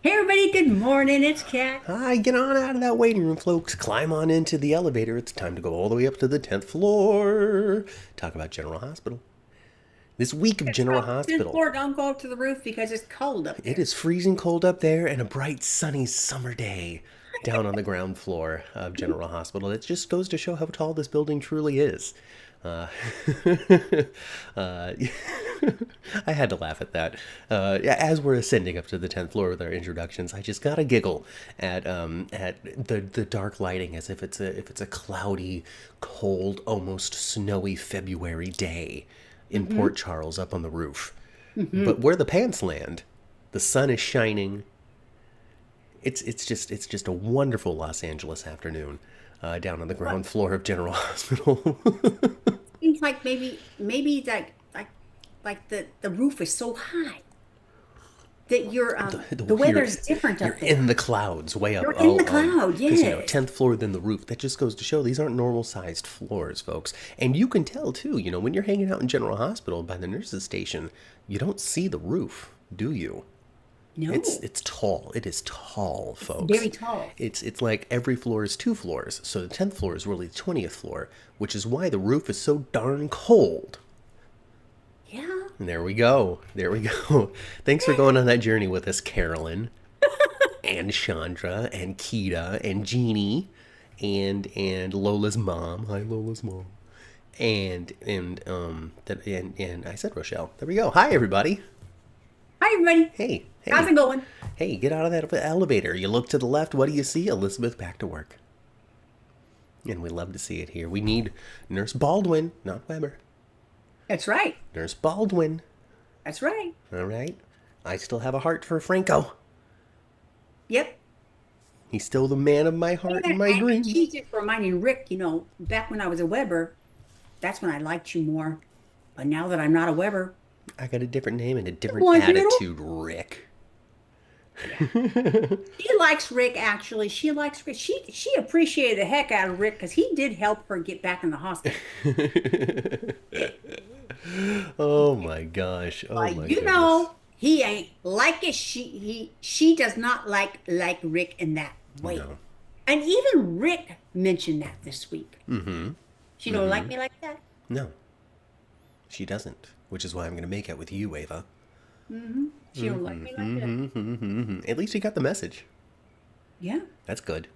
Hey everybody, good morning. It's Kat. Hi, get on out of that waiting room, folks. Climb on into the elevator. It's time to go all the way up to the 10th floor. Talk about General Hospital. This week of It's General called the 10th Hospital. floor. Don't go up to the roof because it's cold up It there. is freezing cold up there and a bright, sunny summer day down on the ground floor of General Hospital. It just goes to show how tall this building truly is. Uh, uh, I had to laugh at that. As we're ascending up to the 10th floor with our introductions, I just gotta giggle at the dark lighting as if it's a cloudy, cold, almost snowy February day in Mm-hmm. Port Charles up on the roof. Mm-hmm. But where the pants land, the sun is shining. It's just a wonderful Los Angeles afternoon down on the What ground floor of General Hospital. seems like maybe like the roof is so high that the you're weather's different you're up in there. the clouds, way up. You're in the cloud, Because yes. 10th floor than the roof. That just goes to show these aren't normal sized floors, folks. And you can tell too. When you're hanging out in General Hospital by the nurses station, you don't see the roof, do you? It's No, it's tall. It is tall, it's folks. very tall. It's like every floor is two floors. So the 10th floor is really the 20th floor, which is why the roof is so darn cold. Yeah. And there we go. There we go. Thanks for going on that journey with us, Carolyn and Chandra and Kita and Jeannie and Lola's mom. Hi, Lola's mom. And I said Rochelle. There we go. Hi, everybody. Hi everybody. Hey, How's hey. it going? Hey, get out of that elevator. You look to the left. What do you see? Elizabeth back to work. And we love to see it here. We need Nurse Baldwin, not Weber. That's right. Nurse Baldwin. That's right. All right. I still have a heart for Franco. Yep. He's still the man of my heart and my And dreams. she's just reminding Rick, back when I was a Weber, that's when I liked you more. But now that I'm not a Weber, I got a different name and a come different on, Doodle. attitude, Rick. Yeah. She likes Rick, actually. She likes Rick. She appreciated the heck out of Rick because he did help her get back in the hospital. Oh my gosh. Oh But my goodness. he ain't like it. She does not like Rick in that way. No. And even Rick mentioned that this week. Mm-hmm. She don't like Mm-hmm. me like that. No, she doesn't. Which is why I'm going to make out with you, Ava. She don't like me like that. At least you got the message. Yeah, That's good.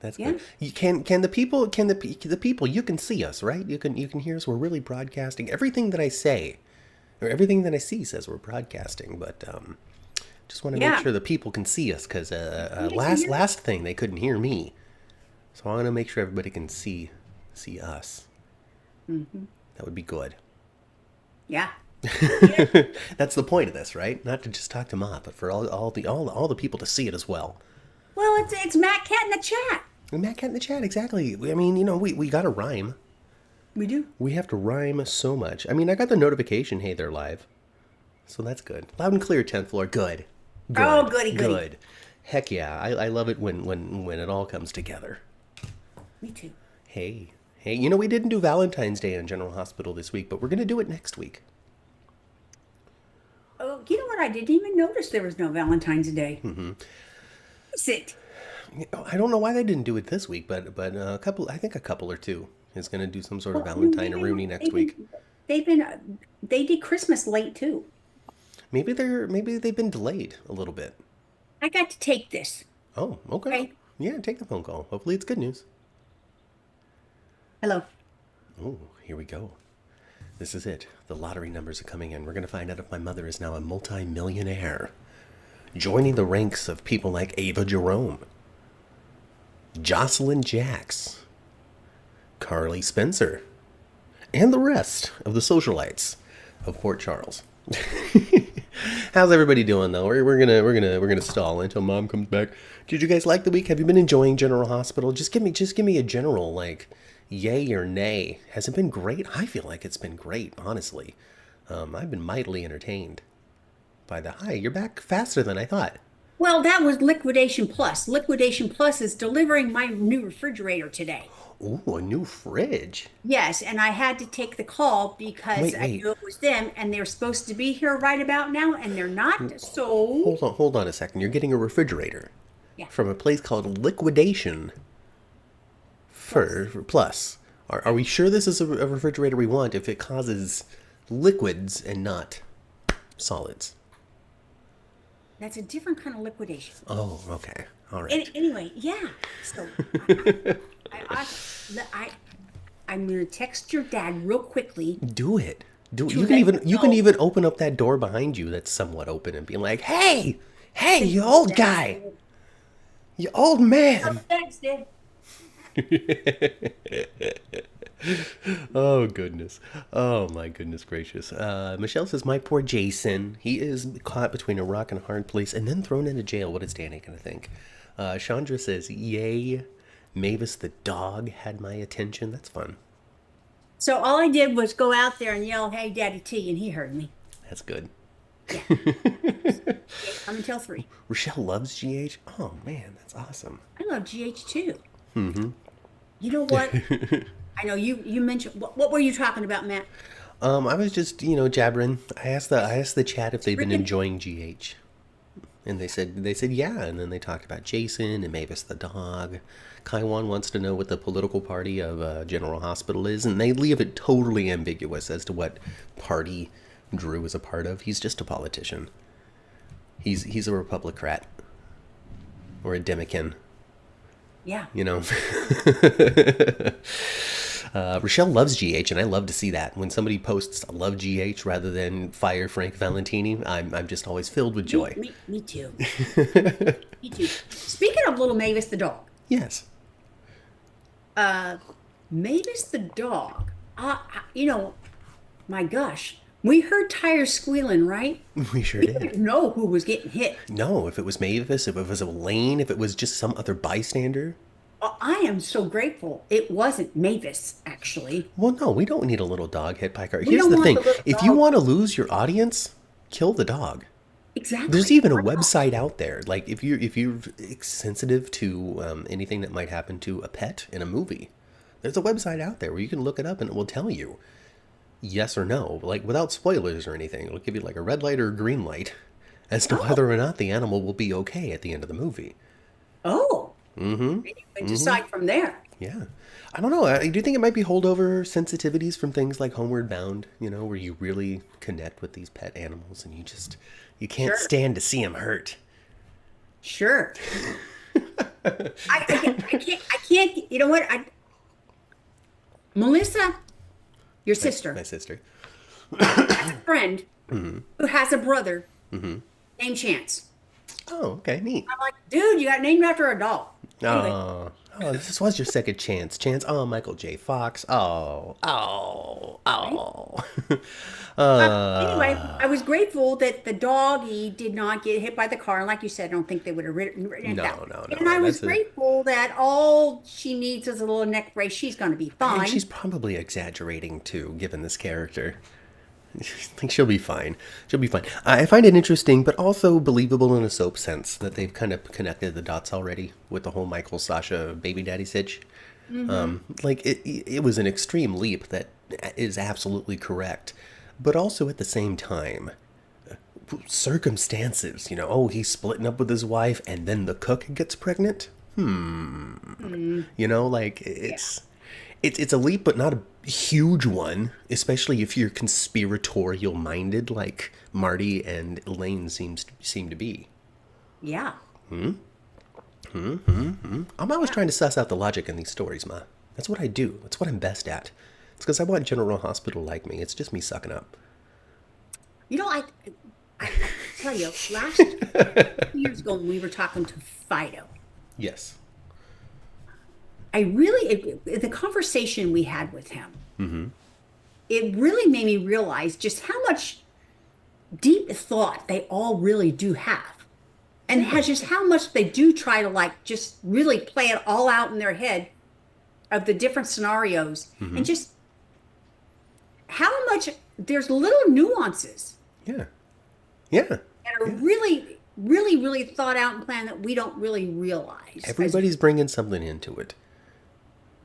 That's yeah. good. You can the people the people you can see us, right? You can hear us. We're really broadcasting. Everything that I say or everything that I see says we're broadcasting, but just want to make Yeah. sure the people can see us because They can last hear us. last thing they couldn't hear me, so I want to make sure everybody can see us. Hmm. That would be good. Yeah. Yeah. That's the point of this, right? Not to just talk to Ma, but for all the people to see it as well. Well, it's Matt Cat in the chat. And Matt Cat in the chat, exactly. I mean, we got to rhyme. We do. We have to rhyme so much. I mean, I got the notification, hey, they're live. So that's good. Loud and clear, 10th floor. Good. Oh, Good. goody goody. Good. Heck yeah. I love it when it all comes together. Me too. Hey. Hey, we didn't do Valentine's Day in General Hospital this week, but we're going to do it next week. Oh, you know what? I didn't even notice there was no Valentine's Day. Is it? I don't know why they didn't do it this week, but I think a couple or two is going to do some sort of Well, Valentine or Rooney next week. they did Christmas late too. Maybe they've been delayed a little bit. I got to take this. Oh, okay. Okay. Yeah, take the phone call. Hopefully it's good news. Hello. Oh, here we go. This is it. The lottery numbers are coming in. We're going to find out if my mother is now a multi-millionaire. Joining the ranks of people like Ava Jerome, Jocelyn Jacks, Carly Spencer, and the rest of the socialites of Port Charles. How's everybody doing though? We're gonna stall until Mom comes back. Did you guys like the week? Have you been enjoying General Hospital? Just give me a general like yay or nay. Has it been great? I feel like it's been great, honestly. I've been mightily entertained by the hi. You're back faster than I thought. Well, that was Liquidation Plus. Liquidation Plus is delivering my new refrigerator today. Ooh, a new fridge. Yes, and I had to take the call because Wait, I wait. knew it was them and they're supposed to be here right about now and they're not. So, Hold on a second. You're getting a refrigerator yeah, from a place called Liquidation plus. for Plus. Are we sure this is a refrigerator we want if it causes liquids and not solids? That's a different kind of liquidation. Oh, okay. All right. Anyway, yeah. So I, I, I'm gonna text your dad real quickly Do it. Do it. to You can let even him you can know. even open up that door behind you that's somewhat open and be like, "Hey, hey, you old guy, you old man." Thanks, Dad. Oh goodness. Oh my goodness gracious. Michelle says, "My poor Jason. He is caught between a rock and a hard place and then thrown into jail. What is Danny gonna think?" Chandra says, "Yay, Mavis the dog had my attention. That's fun. So all I did was go out there and yell, "Hey, Daddy T," and he heard me. That's good." Yeah. I'm until 3. Rochelle loves GH. Oh man, that's awesome. I love GH too. You know what? I know you mentioned what were you talking about, Matt? I was just jabbering. I asked the chat if they've been Freaking enjoying GH, and they said yeah, and then they talked about Jason and Mavis the dog. Kaiwan wants to know what the political party of General Hospital is, and they leave it totally ambiguous as to what party Drew is a part of. He's just a politician. He's a Republican or a Democrat, yeah. you know. Rochelle loves GH, and I love to see that. When somebody posts "I love GH" rather than "Fire Frank Valentini," I'm just always filled with joy. Me too. Me too. Speaking of little Mavis the dog, Yes, Mavis the dog. My gosh, we heard tires squealing, right? we sure We did. didn't know who was getting hit. No, if it was Mavis, if it was Elaine, if it was just some other bystander. I am so grateful it wasn't Mavis, actually. Well, no, we don't need a little dog hit by a car. We Here's don't the want thing: the little if you dog. want to lose your audience, kill the dog. There's Exactly. even a website out there. Like if you're sensitive to anything that might happen to a pet in a movie, there's a website out there where you can look it up and it will tell you yes or no, like without spoilers or anything. It'll give you like a red light or a green light as to Oh, whether or not the animal will be okay at the end of the movie. oh. And you can decide from there. Yeah. I don't know. I do think it might be holdover sensitivities from things like Homeward Bound, where you really connect with these pet animals and you can't Sure. stand to see them hurt. Sure. I can't, you know what? Melissa, your My sister, sister. has a friend who has a brother named Chance. Oh, okay, neat. I'm like, dude, you got named after a dog. Anyway, This was your second chance. Chance. Oh, Michael J. Fox. right? Oh. Anyway, I was grateful that the doggy did not get hit by the car. And like you said, I don't think they would have written it No, down. no, And I no. was That's a. grateful that all she needs is a little neck brace. She's going to be And she's fine. probably exaggerating too, given this character. I think she'll be fine. She'll be fine. I find it interesting, but also believable in a soap sense that they've kind of connected the dots already with the whole Michael Sasha baby daddy sitch. Like it was an extreme leap that is absolutely correct, but also at the same time, circumstances. Oh, he's splitting up with his wife, and then the cook gets pregnant. Like Yeah. it's a leap, but not a huge one, especially if you're conspiratorial minded, like Marty and Elaine seem to be. Yeah. I'm always trying to suss out the logic in these stories, Ma. That's what I do. That's what I'm best at. It's because I want General Hospital like me. It's just me sucking up. You know, I tell you, last 2 years ago when we were talking to Fido, Yes. the conversation we had with him, it really made me realize just how much deep thought they all really do have. And has just how much they do try to like just really play it all out in their head of the different scenarios and just how much there's little nuances Yeah. Yeah. that are really really, really thought out and planned that we don't really realize. Everybody's bringing something into it.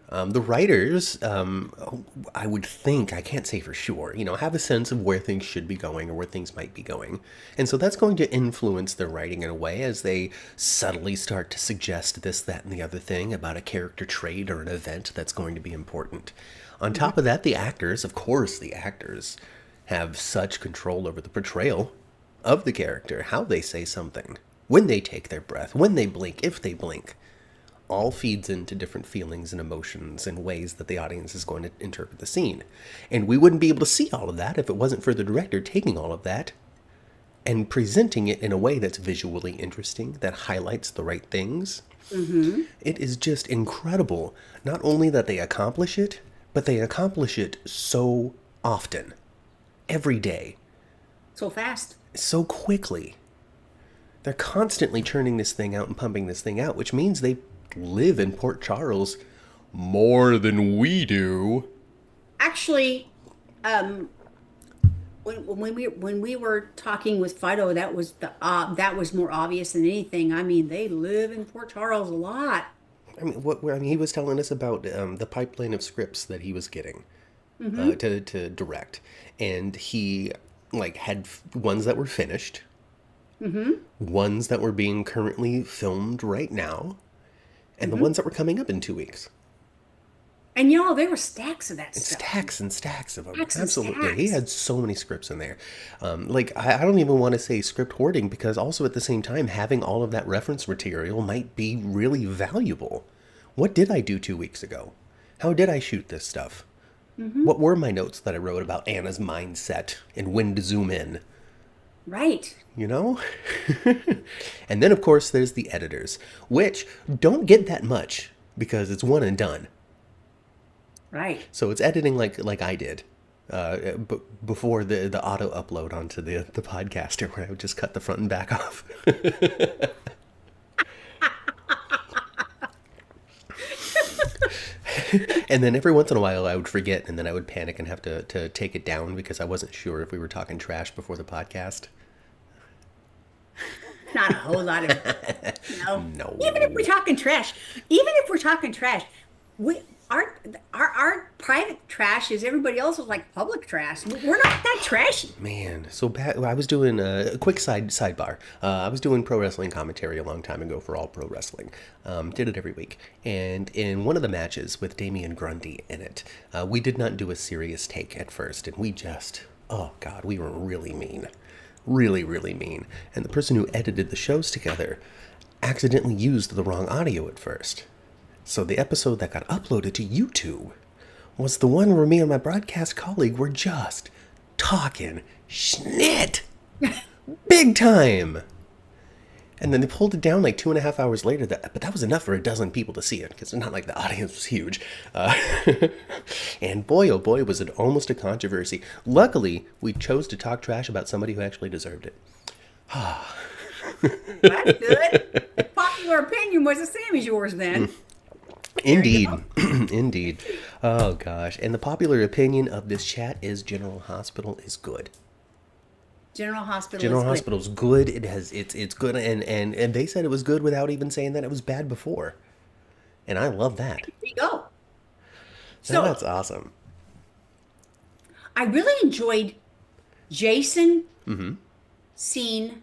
The writers, I would think, I can't say for sure, have a sense of where things should be going or where things might be going. And so that's going to influence their writing in a way as they subtly start to suggest this, that, and the other thing about a character trait or an event that's going to be important. On top of that, the actors, of course, the actors have such control over the portrayal of the character, how they say something, when they take their breath, when they blink, if they blink. All feeds into different feelings and emotions and ways that the audience is going to interpret the scene. And we wouldn't be able to see all of that if it wasn't for the director taking all of that and presenting it in a way that's visually interesting, that highlights the right things. Mm-hmm. It is just incredible, not only that they accomplish it, but they accomplish it so often, every day. So fast. So quickly. They're constantly churning this thing out and pumping this thing out, which means they live in Port Charles more than we do. Actually, when we were talking with Fido, that was more obvious than anything. I mean, they live in Port Charles a lot. I mean, he was telling us about the pipeline of scripts that he was getting to direct, and he had ones that were finished, ones that were being currently filmed right now, and the ones that were coming up in 2 weeks. And there were stacks of that stuff. Stacks and stacks of them. Stacks and Absolutely. stacks. He had so many scripts in there. I don't even want to say script hoarding, because also at the same time, having all of that reference material might be really valuable. What did I do 2 weeks ago? How did I shoot this stuff? What were my notes that I wrote about Anna's mindset and when to zoom in? Right. And then, of course, there's the editors, which don't get that much because it's one and done. Right. So it's editing like I did before the auto upload onto the podcaster, where I would just cut the front and back off. And then every once in a while I would forget, and then I would panic and have to take it down because I wasn't sure if we were talking trash before the podcast. Not a whole lot of No. Even if we're talking trash, we our private trash is everybody else's like public trash. We're not that trashy. Man, so bad. I was doing a quick sidebar. I was doing pro wrestling commentary a long time ago for All Pro Wrestling. Did it every week. And in one of the matches with Damian Grundy in it, we did not do a serious take at first. And we just, oh God, we were really mean. Really, really mean. And the person who edited the shows together accidentally used the wrong audio at first. So the episode that got uploaded to YouTube was the one where me and my broadcast colleague were just talking schnit. Big time. And then they pulled it down like 2.5 hours later. But that was enough for a dozen people to see it, because it's not like the audience was huge. And boy, oh boy, was it almost a controversy. Luckily, we chose to talk trash about somebody who actually deserved it. That's good. The popular opinion was the same as yours then. Indeed. Indeed. Oh, gosh. And the popular opinion of this chat is General Hospital is good. General Hospital's good. It's good, and they said it was good without even saying that it was bad before. And I love that. There you go. So that's awesome. I really enjoyed Jason scene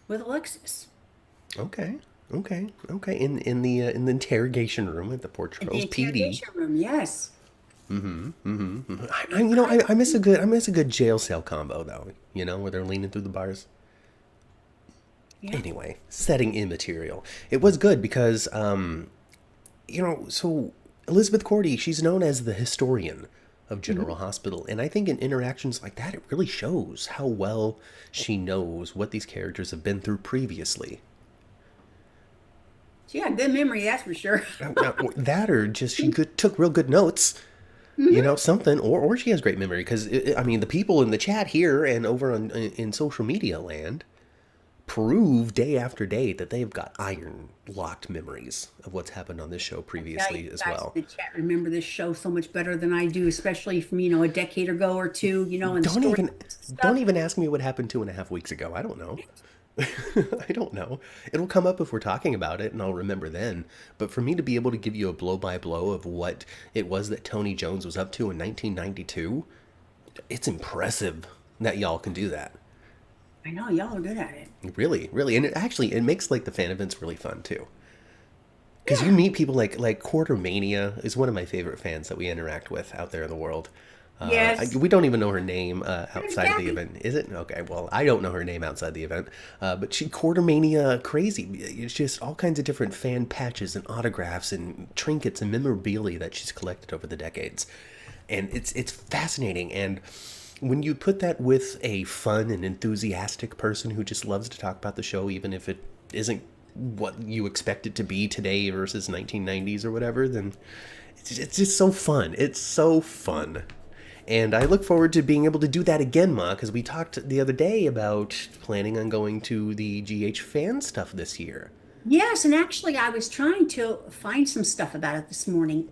with Alexis. Okay. In the interrogation room at the Port Charles PD. Interrogation room, yes. I miss a good jail cell combo though. Where they're leaning through the bars. Yeah. Anyway, setting immaterial. It was good because, so Elizabeth Cordy, she's known as the historian of General Hospital, and I think in interactions like that, it really shows how well she knows what these characters have been through previously. She had good memory, that's for sure. That, or just she took real good notes. Something, or she has great memory, because the people in the chat here and over in social media land prove day after day that they've got iron locked memories of what's happened on this show previously as well. The chat remember this show so much better than I do, especially from a decade ago or two. And don't even ask me what happened 2.5 weeks ago. I don't know. I don't know. It'll come up if we're talking about it, and I'll remember then. But for me to be able to give you a blow-by-blow of what it was that Tony Jones was up to in 1992, it's impressive that y'all can do that. I know y'all are good at it. Really, really. And it makes, like, the fan events really fun, too. Because Yeah. you meet people like Quartermania is one of my favorite fans that we interact with out there in the world. Yes. We don't even know her name outside of the Jackie. event. Is it? Okay, well, I don't know her name outside the event. But she Quartermania crazy. It's just all kinds of different fan patches and autographs and trinkets and memorabilia that she's collected over the decades. And it's fascinating. And when you put that with a fun and enthusiastic person who just loves to talk about the show, even if it isn't what you expect it to be today versus 1990s or whatever, then it's just so fun. It's so fun. And I look forward to being able to do that again, Ma, because we talked the other day about planning on going to the GH fan stuff this year. Yes, and actually, I was trying to find some stuff about it this morning.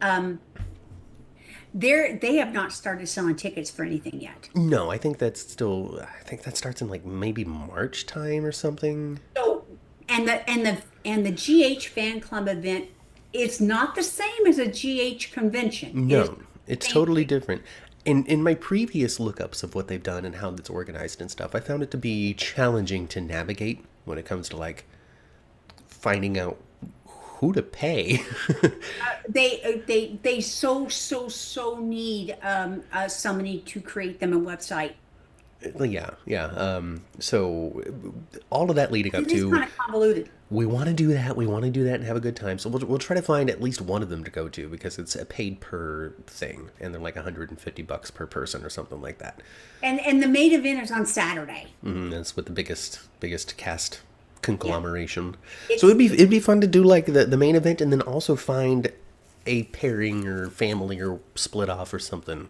They have not started selling tickets for anything yet. No, I think that starts in like maybe March time or something. So, and the GH fan club event is not the same as a GH convention. It is No, it's the same totally thing. different. In my previous lookups of what they've done and how it's organized and stuff, I found it to be challenging to navigate when it comes to like finding out who to pay. They so need somebody to create them a website. Yeah, yeah. So all of that leading up It is to, kind of convoluted. we want to do that. We want to do that and have a good time. So we'll try to find at least one of them to go to because it's a paid per thing, and they're like $150 per person or something like that. And the main event is on Saturday. That's with the biggest cast Yeah. conglomeration. So It's it'd be fun to do like the main event and then also find a pairing or family or split off or something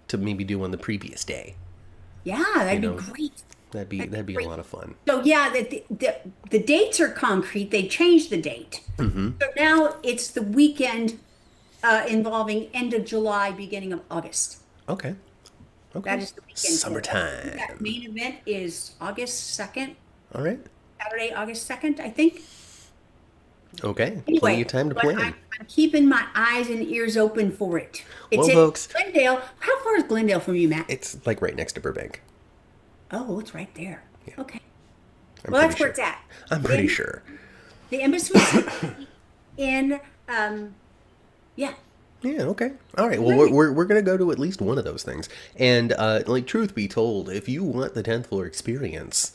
to maybe do on the previous day. Yeah, You that'd be know, great. That'd be that'd be a great. lot of fun. So yeah, the dates are concrete. They changed the date. So now it's the weekend involving end of July, beginning of August. Okay. That Okay. is the weekend for it. That Summertime. main event is August 2nd, All right. Saturday, August 2nd, I think. Okay. Plenty of Anyway, time to but plan. I'm keeping my eyes and ears open for it. It's Well, in folks, Glendale. How far is Glendale from you, Matt? it's like right next to Burbank. Oh, it's right there. Okay. I'm Well, pretty that's where sure. it's at. I'm pretty In sure. the Embassy Suites in yeah. Yeah, okay. All right. Well, Right. we're going to go to at least one of those things. And like truth be told, if you want the 10th floor experience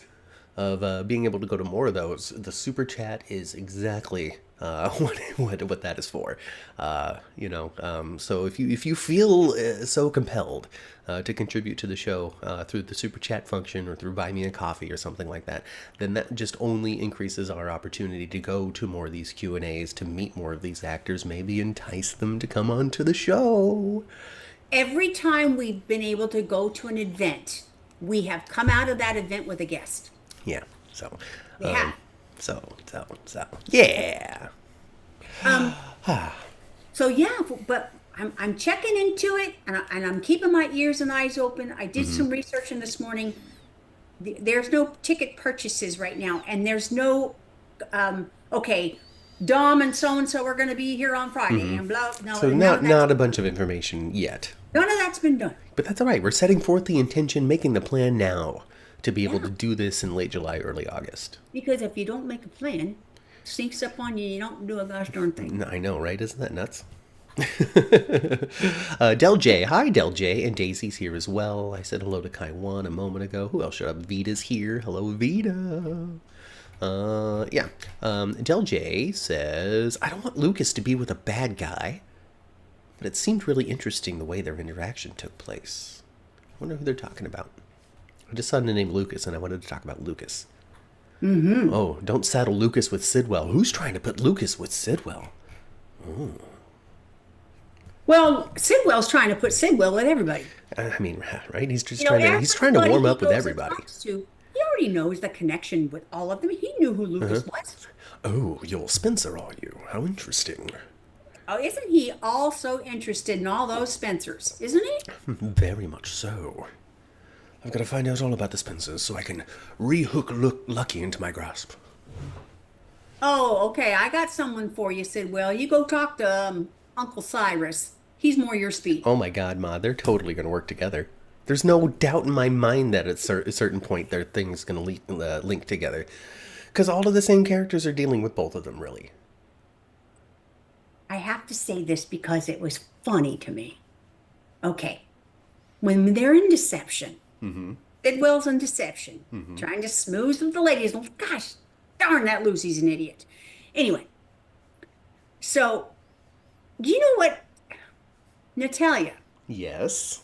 of being able to go to more of those, the super chat is exactly what that is for. So if you feel so compelled to contribute to the show through the super chat function or through buy me a coffee or something like that, then that just only increases our opportunity to go to more of these Q&As, to meet more of these actors, maybe entice them to come on to the show. Every time we've been able to go to an event, we have come out of that event with a guest. Yeah. So, We have. so, yeah. So yeah, but I'm checking into it, and I'm keeping my ears and eyes open. I did some research in this morning. There's no ticket purchases right now, and there's no okay, Dom and so are going to be here on Friday, and blah. No, So none of that's not a bunch of information yet. none of that's been done. But that's all right. We're setting forth the intention, making the plan now to be able Yeah, to do this in late July, early August. because if you don't make a plan, it sneaks up on you. You don't do a gosh darn thing. I know, right? Isn't that nuts? Del J. Hi, Del J. And Daisy's here as well. I said hello to Kaiwan a moment ago. Who else showed up? Vita's here. Hello, Vita. Yeah. Del J says, I don't want Lucas to be with a bad guy, but it seemed really interesting the way their interaction took place. I wonder who they're talking about. I just saw the name Lucas, and I wanted to talk about Lucas. Oh, don't saddle Lucas with Sidwell. Who's trying to put Lucas with Sidwell? Well, Sidwell's trying to put Sidwell with everybody. I mean, right? He's just You know, he's trying to everybody warm he up with goes and everybody. talks to, he already knows the connection with all of them. He knew who Lucas was. Oh, you're Spencer, are you? How interesting. Oh, isn't he also interested in all those Spencers? Isn't he? Very much so. I've got to find out all about the Spencers so I can Lucky into my grasp. Oh, okay. I got someone for you, Sidwell. You go talk to Uncle Cyrus. He's more your speed. Oh my God, Ma, they're totally going to work together. There's no doubt in my mind that at a certain point their thing's going to link together. Because all of the same characters are dealing with both of them, really. I have to say this because it was funny to me. Okay. When they're in deception, Sidwell's in deception, trying to smooth with the ladies. Gosh, darn, that Lucy's an idiot. Anyway, so do you know what Natalia? Yes.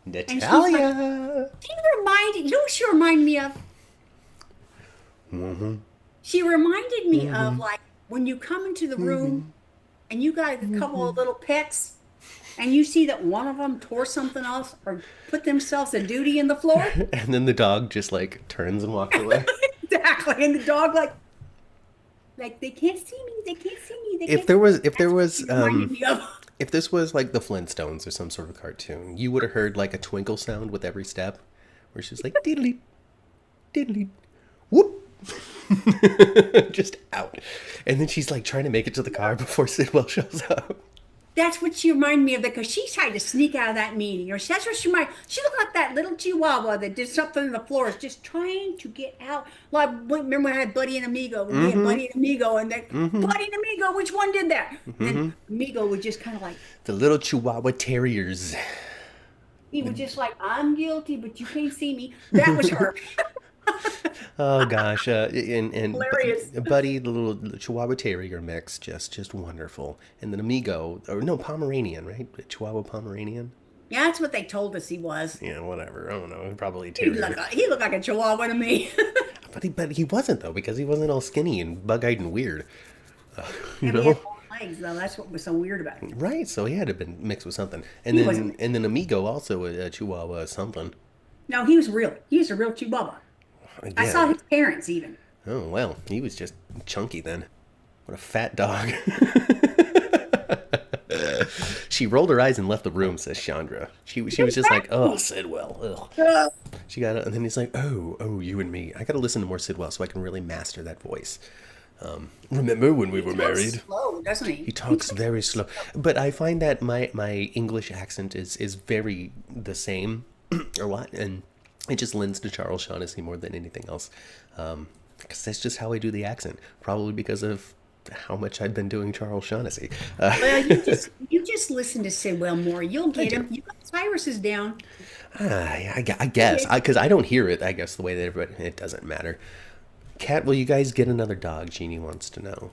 And she's like, Natalia! you know what she reminded me of? She reminded me of like when you come into the room and you got a couple of little pets and you see that one of them tore something else or put themselves a duty in the floor. And then the dog just like turns and walks away. Exactly. And the dog like they can't see me. They can't see me. They If can't there was see me. Reminded me of. if this was like the Flintstones or some sort of cartoon, you would have heard like a twinkle sound with every step, where she's like diddly, diddly, whoop, just out, and then she's like trying to make it to the car before Sidwell shows up. That's what she reminded me of because she tried to sneak out of that meeting. Or that's what she reminded. She looked like that little chihuahua that did something on the floor, is just trying to get out. Like remember when I had Buddy and Amigo? We had Buddy and Amigo, and then Buddy and Amigo, which one did that? And then Amigo would just kind of like The little Chihuahua terriers. he was just like, I'm guilty, but you can't see me. That was her. Oh gosh, and Hilarious. Buddy, the little Chihuahua Terrier mix, just wonderful. And then Amigo, or no, Pomeranian, right? Chihuahua Pomeranian. Yeah, that's what they told us he was. Yeah, whatever. I don't know. Probably He Terrier. looked like a chihuahua to me. But he wasn't though, because he wasn't all skinny and bug-eyed and weird. You And he had know, long legs, though. That's what was so weird about him. right? So he had to have been mixed with something. And He then wasn't. and then Amigo also a Chihuahua something. No, he was real. He was a real chihuahua. I saw Again. his parents even. Oh well, he was just chunky then. What a fat dog. She rolled her eyes and left the room, says Chandra. She was just like, oh, Sidwell. Ugh. Ugh. She got it, and then he's like, oh, you and me. I got to listen to more Sidwell so I can really master that voice. Remember when we were married? Slow, doesn't he? He talks very slow. But I find that my English accent is very the same a lot, and it just lends to Charles Shaughnessy more than anything else. Because that's just how I do the accent. Probably because of how much I've been doing Charles Shaughnessy. Well, you just listen to Sidwell more. You'll get him. You got Cyrus is down. I guess. Because I don't hear it, I guess, the way that everybody... It doesn't matter. Kat, will you guys get another dog? Jeannie wants to know.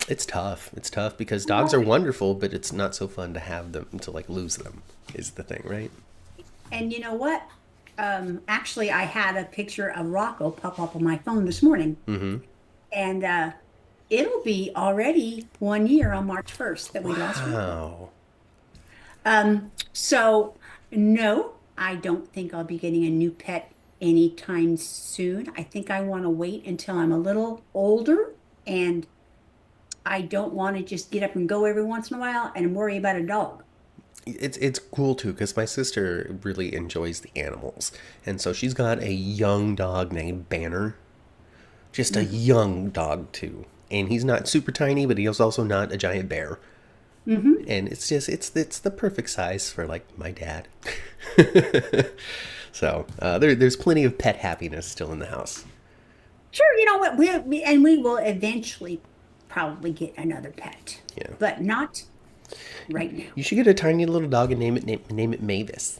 It's tough. It's tough because dogs are wonderful, but it's not so fun to have them, to like lose them, is the thing, right? And you know what? Actually, I had a picture of Rocco pop up on my phone this morning. And it'll be already 1 year on March 1st that we lost Rocco. Wow. So, no, I don't think I'll be getting a new pet anytime soon. I think I want to wait until I'm a little older and I don't want to just get up and go every once in a while and worry about a dog. It's cool too because my sister really enjoys the animals, and so she's got a young dog named Banner, just a young dog too, and he's not super tiny, but he's also not a giant bear, and it's just it's the perfect size for like my dad. So there's plenty of pet happiness still in the house. Sure, you know what? We will eventually probably get another pet. Yeah. But not right now. You should get a tiny little dog and name it Mavis.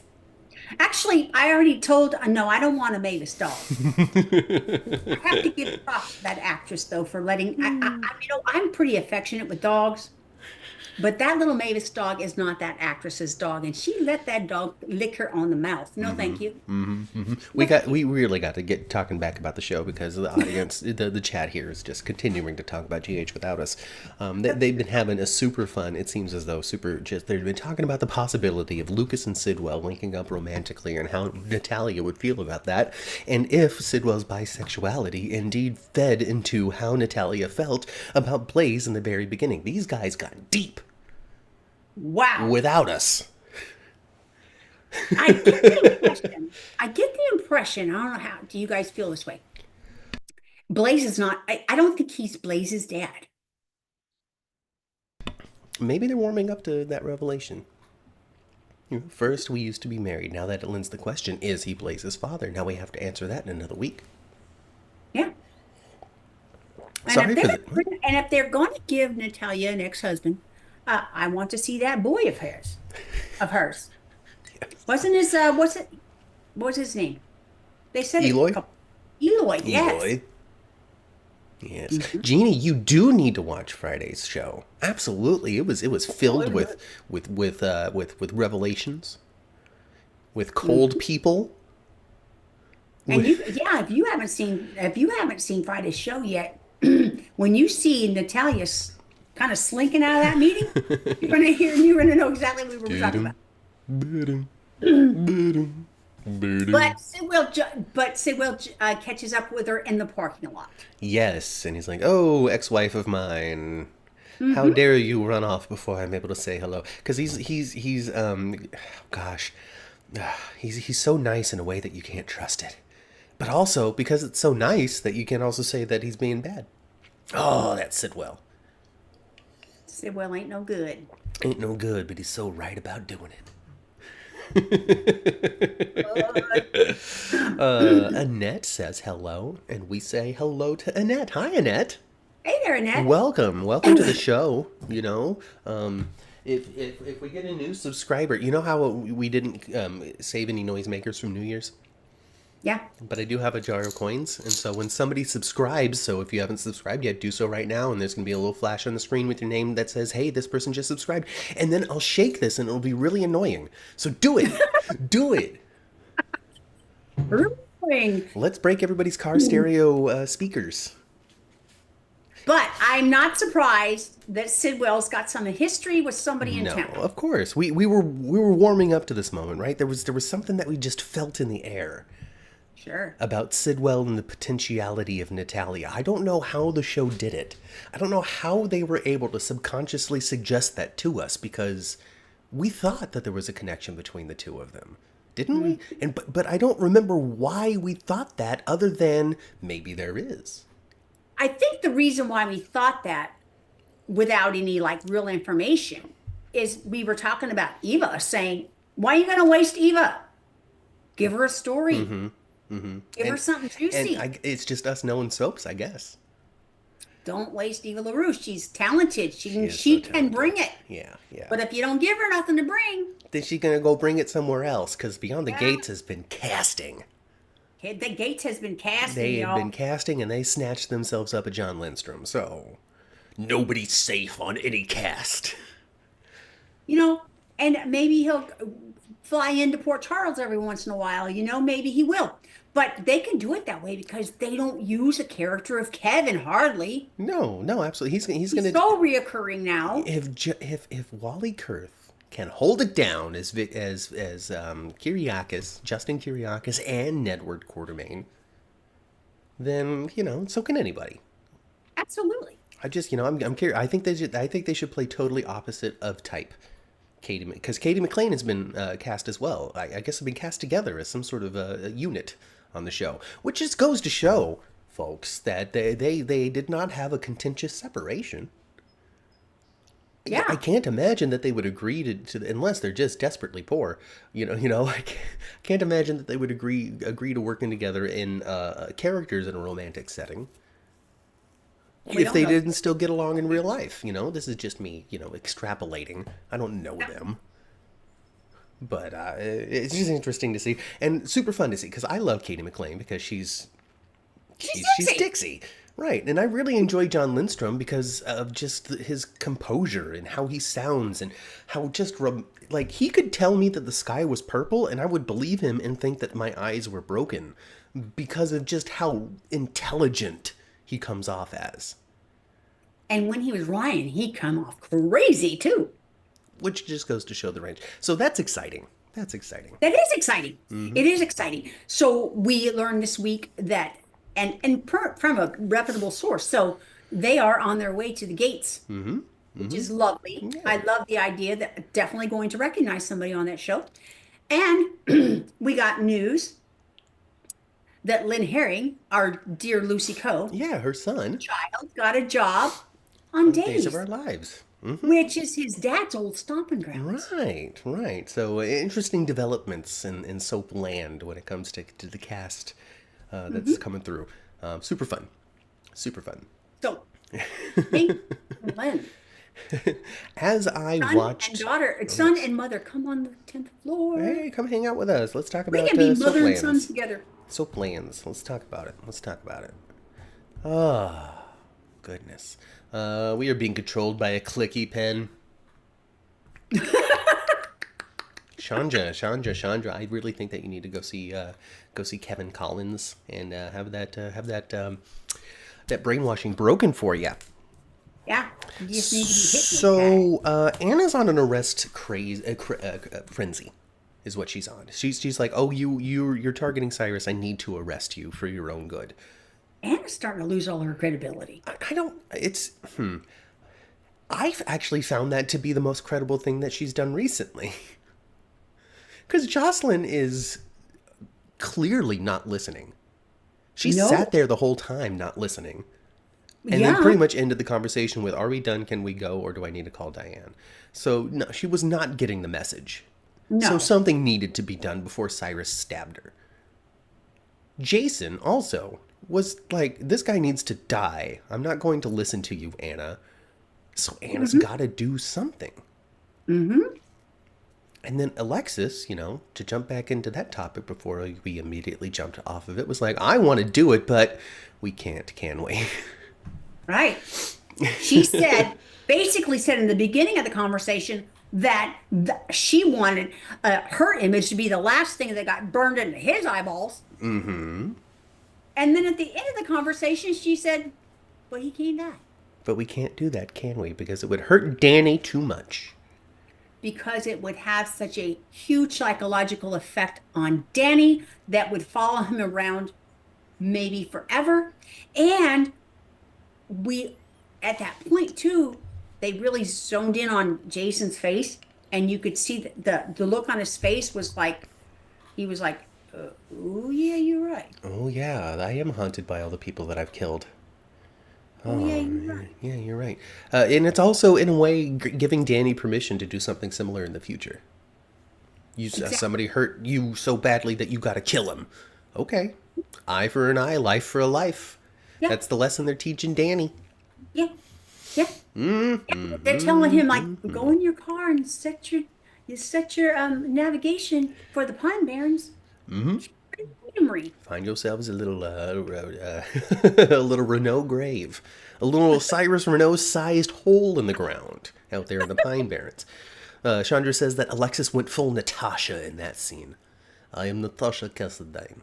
Actually, I already told, no, I don't want a Mavis doll. I have to give props to that actress, though, for letting, I'm pretty affectionate with dogs, but that little Mavis dog is not that actress's dog, and she let that dog lick her on the mouth. No, thank you. We really got to get talking back about the show because the audience, the chat here is just continuing to talk about GH without us. They've been having a super fun. It seems as though they've been talking about the possibility of Lucas and Sidwell linking up romantically and how Natalia would feel about that, and if Sidwell's bisexuality indeed fed into how Natalia felt about Blaze in the very beginning. These guys got deep Wow. without us. I get the impression. I get the impression. I don't know how. Do you guys feel this way? Blaze is not. I don't think he's Blaze's dad. Maybe they're warming up to that revelation. First, we used to be married. Now that it lends the question, is he Blaze's father? Now we have to answer that in another week. Yeah. Sorry for the... And if they're going to give Natalia an ex-husband, I want to see that boy of hers. Yes. Wasn't his what was his name? They said Eloy? Eloy, yes. Eloy. Yes. Jeannie, you do need to watch Friday's show. Absolutely. It was filled with revelations, with cold people. And if you haven't seen Friday's show yet, when you see Natalia kind of slinking out of that meeting, you're gonna know exactly what we were talking about. But Sidwell catches up with her in the parking lot. Yes, and he's like, "Oh, ex-wife of mine, how dare you run off before I'm able to say hello?" Because gosh, he's so nice in a way that you can't trust it, but also because it's so nice that you can also say that he's being bad. Oh, that's Sidwell. Sidwell ain't no good. Ain't no good, but he's so right about doing it. Annette says hello, and we say hello to Annette. Hi, Annette. Hey there, Annette. Welcome to the show. If we get a new subscriber, you know how we didn't save any noisemakers from New Year's? Yeah. But I do have a jar of coins, and so when somebody subscribes, so if you haven't subscribed yet, do so right now, and there's going to be a little flash on the screen with your name that says, "Hey, this person just subscribed," and then I'll shake this, and it'll be really annoying. So do it. Do it. Let's break everybody's car stereo speakers. But I'm not surprised that Sidwell's got some history with somebody in town. No, of course. We were warming up to this moment, right? There was something that we just felt in the air. Sure. About Sidwell and the potentiality of Natalia. I don't know how the show did it. I don't know how they were able to subconsciously suggest that to us, because we thought that there was a connection between the two of them. Didn't we? But I don't remember why we thought that, other than maybe there is. I think the reason why we thought that, without any real information, is we were talking about Eva, saying, "Why are you going to waste Eva? Give her a story. Give her something juicy." And it's just us knowing soaps, I guess. Don't waste Eva LaRue. She's talented. She so can bring it. Yeah. But if you don't give her nothing to bring, then she's going to go bring it somewhere else, because Beyond the Gates has been casting. The Gates has been casting, They have been casting, and they snatched themselves up at John Lindstrom. So nobody's safe on any cast. And maybe he'll fly into Port Charles every once in a while. Maybe he will. But they can do it that way because they don't use a character of Kevin hardly. No, absolutely. He's going to so reoccurring now. If Wally Kurth can hold it down as Kyriakis, Justin Kyriakis, and Nedward Quartermain, then so can anybody. Absolutely. I'm curious. I think they should play totally opposite of type. Because Katie McLean has been cast as well. I guess have been cast together as some sort of a unit on the show, which just goes to show, folks, that they did not have a contentious separation. Yeah. I can't imagine that they would agree to unless they're just desperately poor. I can't imagine that they would agree to working together in characters in a romantic setting. If they didn't still get along in real life. This is just me, extrapolating. I don't know them. But it's just interesting to see, and super fun to see, because I love Katie McLean because she's Dixie. Right, and I really enjoy John Lindstrom because of just his composure and how he sounds, and how just he could tell me that the sky was purple, and I would believe him and think that my eyes were broken because of just how intelligent he comes off as. And when he was Ryan, he come off crazy too. Which just goes to show the range. So that's exciting. That is exciting. Mm-hmm. It is exciting. So we learned this week that, from a reputable source, so they are on their way to the gates, which is lovely. Yeah. I love the idea that definitely going to recognize somebody on that show. And we got news that Lynn Herring, our dear Lucy Coe Yeah, her son child, got a job on on Days of Our Days, Lives. which is his dad's old stomping grounds. Right, right. So interesting developments in soap land when it comes to the cast that's coming through. Super fun. Super fun. So, me, and Lynn, As I son watched... and daughter, son and mother, come on the 10th floor. Hey, come hang out with us. Let's talk We about can be soap mother and sons lands. together. Soap lands. Let's talk about it. Let's talk about it. Ah, goodness. We are being controlled by a clicky pen. Chandra. I really think that you need to go see Kevin Collins and have that brainwashing broken for you. Yeah, you just need to be hitting So Anna's on an arrest frenzy, is what she's on. She's like, oh, you're targeting Cyrus. I need to arrest you for your own good. Anna's starting to lose all her credibility. I don't. It's. I've actually found that to be the most credible thing that she's done recently. Because Josslyn is clearly not listening. She sat there the whole time not listening. And then pretty much ended the conversation with, are we done? Can we go? Or do I need to call Diane? So no, she was not getting the message. No. So something needed to be done before Cyrus stabbed her. Jason also was like, this guy needs to die. I'm not going to listen to you, Anna. So Anna's got to do something. And then Alexis, to jump back into that topic before we immediately jumped off of it, was like, I want to do it, but we can't, can we? Right. She basically said in the beginning of the conversation that she wanted her image to be the last thing that got burned into his eyeballs. Mm-hmm. And then at the end of the conversation, she said, well, he can't die. But we can't do that, can we? Because it would hurt Danny too much. Because it would have such a huge psychological effect on Danny that would follow him around maybe forever. And at that point too, they really zoned in on Jason's face, and you could see the look on his face was like, he was like, oh yeah, you're right. Oh yeah, I am haunted by all the people that I've killed. Oh yeah, you're right. Yeah, you're right. And it's also, in a way, giving Danny permission to do something similar in the future. Somebody hurt you so badly that you got to kill him. Okay. Eye for an eye, life for a life. Yeah. That's the lesson they're teaching Danny. Yeah. Yeah. Mm-hmm. They're telling him, like, go in your car and set your navigation for the Pine Barrens. Mm-hmm. Find yourselves a little a little Renault grave, a little Cyrus Renault-sized hole in the ground out there in the Pine Barrens. Chandra says that Alexis went full Natasha in that scene. I am Natasha Cassadine,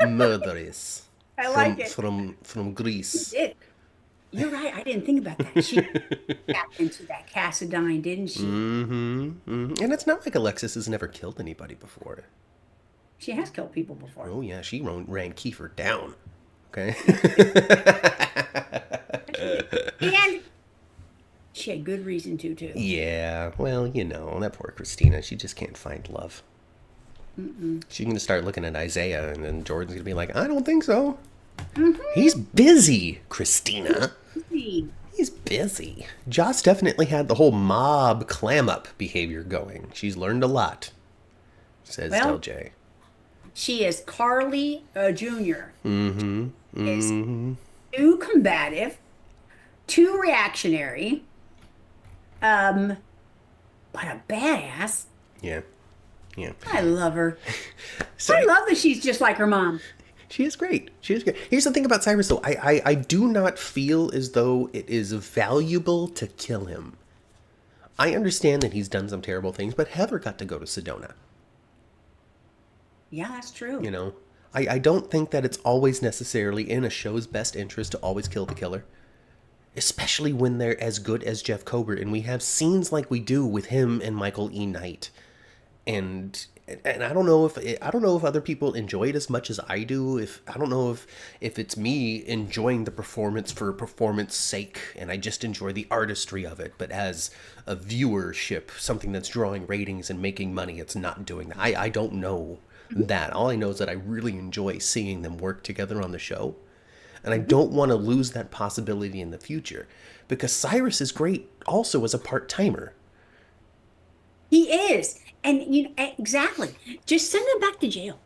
murderess. I like it from Greece. You're right. I didn't think about that. She tapped into that Cassadine, didn't she? Mm-hmm. Mm-hmm. And it's not like Alexis has never killed anybody before. She has killed people before. Oh, yeah. She ran Kiefer down. Okay. And she had good reason to, too. Yeah. Well, that poor Christina. She just can't find love. She's going to start looking at Isaiah, and then Jordan's going to be like, I don't think so. Mm-hmm. He's busy, Christina. He's busy. Joss definitely had the whole mob clam-up behavior going. She's learned a lot, says LJ. She is Carly Jr. Mm-hmm. Is too combative, too reactionary, but a badass. Yeah. Yeah. I love her. I love that she's just like her mom. She is great. She is great. Here's the thing about Cyrus, though. I do not feel as though it is valuable to kill him. I understand that he's done some terrible things, but Heather got to go to Sedona. Yeah, that's true. I don't think that it's always necessarily in a show's best interest to always kill the killer. Especially when they're as good as Jeff Kober, and we have scenes like we do with him and Michael E. Knight. And and I don't know if other people enjoy it as much as I do. If I don't know if it's me enjoying the performance for performance sake, and I just enjoy the artistry of it. But as a viewership, something that's drawing ratings and making money, it's not doing that. I don't know that. All I know is that I really enjoy seeing them work together on the show, and I don't want to lose that possibility in the future, because Cyrus is great also as a part timer. He is. And exactly. Just send him back to jail.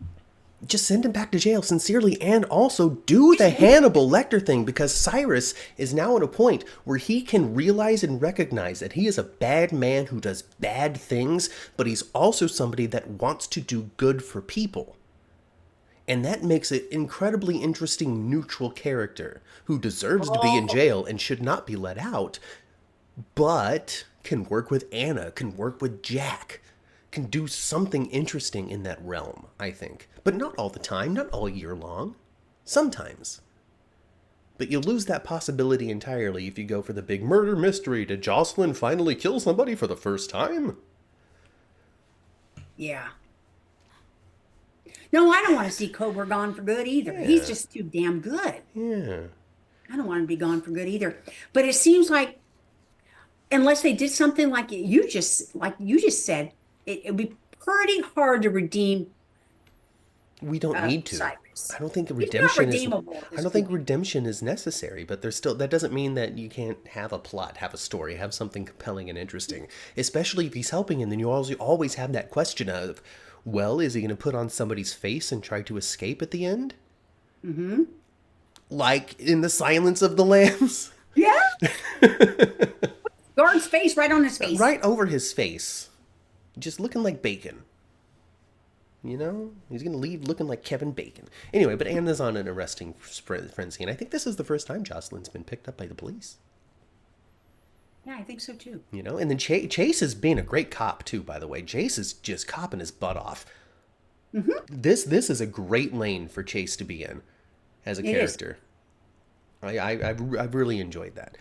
Just send him back to jail sincerely, and also do the Hannibal Lecter thing, because Cyrus is now at a point where he can realize and recognize that he is a bad man who does bad things, but he's also somebody that wants to do good for people. And that makes it incredibly interesting neutral character who deserves to be in jail and should not be let out, but can work with Anna, can work with Jack, can do something interesting in that realm, I think. But not all the time, not all year long. Sometimes. But you'll lose that possibility entirely if you go for the big murder mystery. Did Josslyn finally kill somebody for the first time? Yeah. No, I don't want to see Cobra gone for good either. Yeah. He's just too damn good. Yeah. I don't want him to be gone for good either. But it seems like unless they did something like you just said, it would be pretty hard to redeem We don't need to. Cyrus. I don't think He's not redemption is. redeemable at I this don't think point. redemption is necessary, but there's still, that doesn't mean that you can't have a plot, have a story, have something compelling and interesting. Especially if he's helping, and then you always have that question of, well, is he going to put on somebody's face and try to escape at the end? Mm-hmm. Like in The Silence of the Lambs? Yeah. Guard's face right on his face. Right over his face. Just looking like bacon. You know? He's going to leave looking like Kevin Bacon. Anyway, but Anna's on an arresting frenzy, and I think this is the first time Jocelyn's been picked up by the police. Yeah, I think so too. You know? And then Chase is being a great cop, too, by the way. Chase is just copping his butt off. Mm-hmm. This is a great lane for Chase to be in as a character. I've really enjoyed that.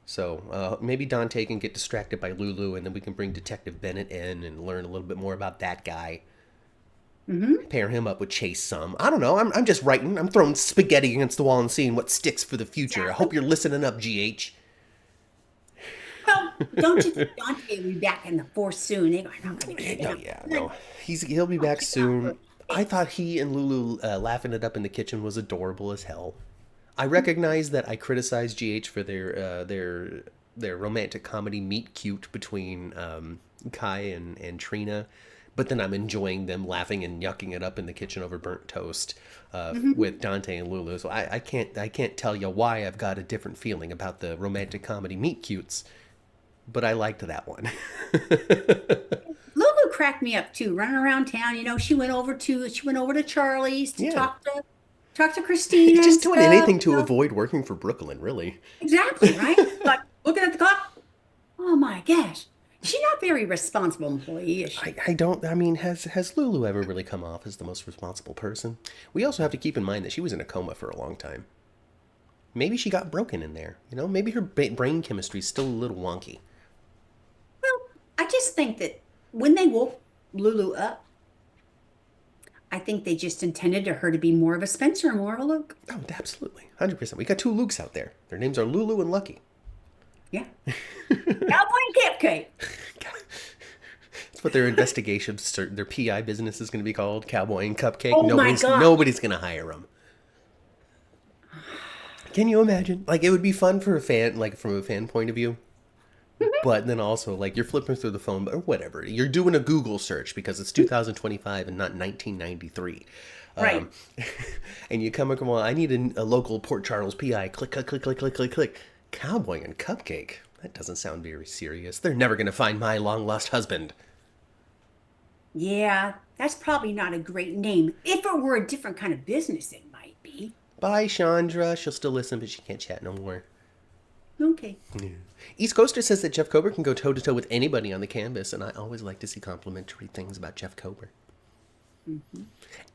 So maybe Dante can get distracted by Lulu, and then we can bring Detective Bennett in and learn a little bit more about that guy. Mm-hmm. Pair him up with Chase some. I don't know. I'm just writing. I'm throwing spaghetti against the wall and seeing what sticks for the future. I hope you're listening up, GH. Well, don't you think Dante will be back in the force soon? They're not going to get Oh, him. yeah, no. He'll be back soon. I thought he and Lulu laughing it up in the kitchen was adorable as hell. I recognize that I criticized GH for their romantic comedy meet cute between Kai and Trina, but then I'm enjoying them laughing and yucking it up in the kitchen over burnt toast with Dante and Lulu. So I can't tell you why I've got a different feeling about the romantic comedy meet cutes, but I liked that one. Lulu cracked me up too, running around town. She went over to Charlie's to Yeah. talk to Christina. and Just doing stuff, anything to avoid working for Brooklyn, really. Exactly, right? Like looking at the clock. Oh my gosh. She's not a very responsible employee, is she? I mean, has Lulu ever really come off as the most responsible person? We also have to keep in mind that she was in a coma for a long time. Maybe she got broken in there. Maybe her brain chemistry is still a little wonky. Well, I just think that when they woke Lulu up, I think they just intended her to be more of a Spencer and more of a Luke. Oh, absolutely. 100%. We got two Lukes out there. Their names are Lulu and Lucky. Yeah. Cowboy and Cupcake. That's what their investigations, their PI business is going to be called, Cowboy and Cupcake. Oh my God. Nobody's going to hire them. Can you imagine? Like, it would be fun for a fan, like from a fan point of view. But then also, like, you're flipping through the phone or whatever. You're doing a Google search because it's 2025 and not 1993. Right. And you come across, I need a local Port Charles PI. Click, click, click, click, click, click, click. Cowboy and Cupcake. That doesn't sound very serious. They're never going to find my long-lost husband. Yeah, that's probably not a great name. If it were a different kind of business, it might be. Bye, Chandra. She'll still listen, but she can't chat no more. Okay. East Coaster says that Jeff Kober can go toe-to-toe with anybody on the canvas, and I always like to see complimentary things about Jeff Kober. Mm-hmm.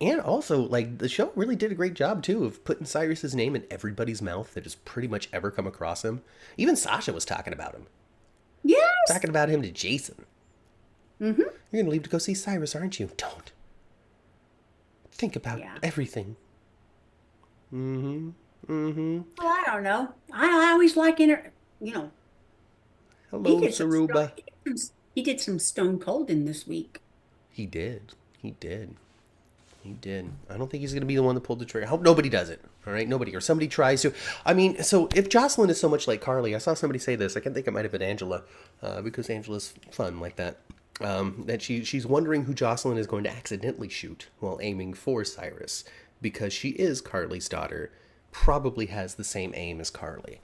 And also, like, the show really did a great job, too, of putting Cyrus's name in everybody's mouth that has pretty much ever come across him. Even Sasha was talking about him. Yes. Talking about him to Jason. Mm-hmm. You're going to leave to go see Cyrus, aren't you? Don't. Think about Yeah. everything. Mm-hmm. Mm-hmm. Well, I don't know. I always like you know, he Hello, did some Saruba. he did some stone colding this week. He did. He did. He did. I don't think he's going to be the one that pulled the trigger. I hope nobody does it. All right? Nobody. Or somebody tries to. I mean, so if Josslyn is so much like Carly, I saw somebody say this. I can think it might have been Angela, because Angela's fun like that. That she's wondering who Josslyn is going to accidentally shoot while aiming for Cyrus. Because she is Carly's daughter. Probably has the same aim as Carly.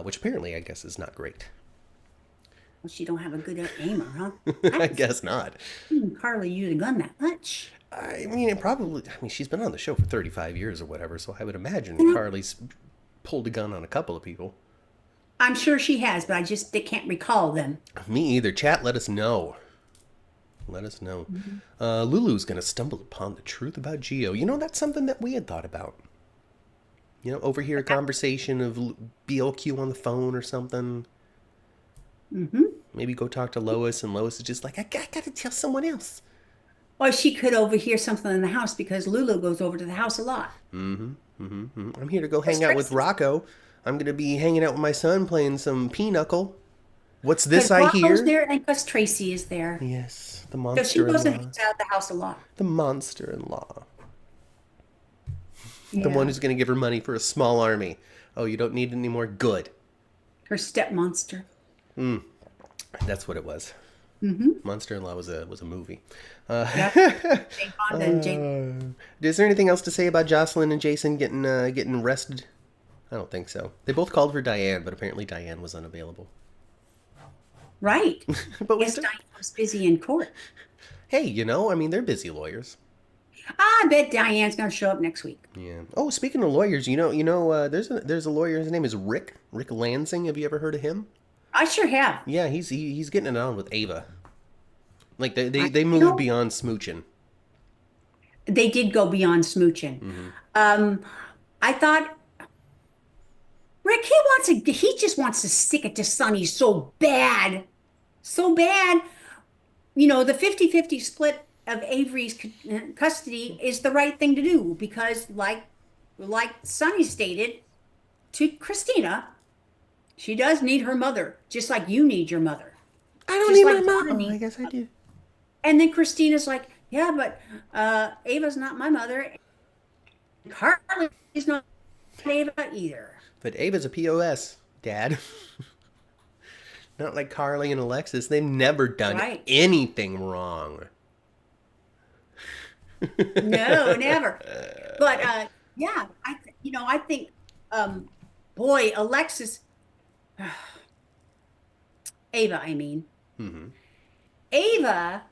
Which apparently, I guess, is not great. Well, she don't have a good aimer, huh? I guess not. Carly use a gun that much. I mean, she's been on the show for 35 years or whatever, so I would imagine Carly's pulled a gun on a couple of people. I'm sure she has, but they can't recall them. Me either. Chat, let us know. Let us know. Lulu's going to stumble upon the truth about Geo. You know, that's something that we had thought about. You know, overhear a conversation of BLQ on the phone or something. Mm-hmm. Maybe go talk to Lois, and Lois is just like, I got to tell someone else. Or she could overhear something in the house because Lulu goes over to the house a lot. I'm here to go hang out with Rocco. I'm going to be hanging out with my son playing some pinochle. What's this I hear? Rocco's there and because Tracy is there. Yes, the So she goes and monster-in-law. hangs out at the house a lot. The monster-in-law. Yeah. The one who's going to give her money for a small army. Oh, you don't need any more? Good. Her step monster. That's what it was. Monster-in-Law was a movie. Yeah. Jane Fonda and Jane. Is there anything else to say about Josslyn and Jason getting arrested? I don't think so. They both called for Diane, but apparently Diane was unavailable. Right. But Yes, Diane was busy in court. Hey, you know, I mean, they're busy lawyers. I bet Diane's going to show up next week. Yeah. Oh, speaking of lawyers, there's a lawyer. His name is Rick Lansing. Have you ever heard of him? I sure have. Yeah, he's getting it on with Ava. Like they moved beyond smooching. They did go beyond smooching. I thought Rick, he just wants to stick it to Sonny so bad. So bad. You know, the 50-50 split of Avery's custody is the right thing to do because like Sonny stated to Christina, she does need her mother, just like you need your mother. I don't Just need like my mom. Sonny. I guess I do. And then Christina's like, yeah, but Ava's not my mother. Carly's not Ava either. But Ava's a POS, Dad. Not like Carly and Alexis. They've never done anything wrong. No, never. But yeah, I think, boy, Alexis, Ava, I mean, Ava,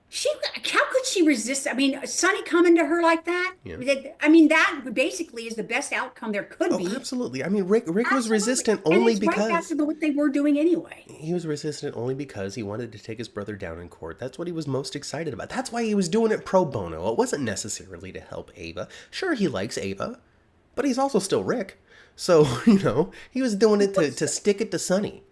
how could she resist? I mean, Sonny coming to her like that. Yeah. I mean, that basically is the best outcome there could be. Absolutely. I mean, Rick was Absolutely. resistant And only it's because right after what they were doing anyway. he was resistant only because he wanted to take his brother down in court. That's what he was most excited about. That's why he was doing it pro bono. It wasn't necessarily to help Ava. Sure, he likes Ava, but he's also still Rick. So, he was doing it to stick it to Sonny.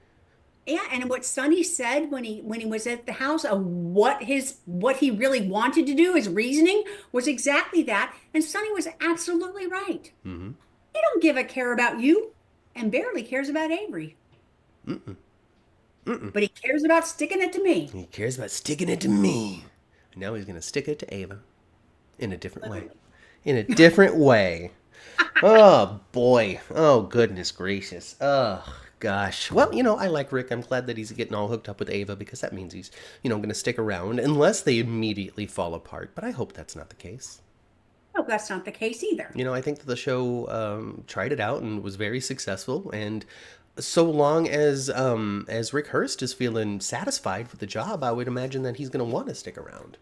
Yeah, and what Sonny said when he was at the house, what he really wanted to do, his reasoning was exactly that, and Sonny was absolutely right. He don't give a care about you, and barely cares about Avery. But he cares about sticking it to me. He cares about sticking it to me. And now he's going to stick it to Ava in a different way. In a different way. Oh, boy. Oh, goodness gracious. Oh, gosh. Well, I like Rick. I'm glad that he's getting all hooked up with Ava because that means he's, going to stick around unless they immediately fall apart. But I hope that's not the case. No, that's not the case either. I think that the show tried it out and was very successful. And so long as Rick Hurst is feeling satisfied with the job, I would imagine that he's going to want to stick around.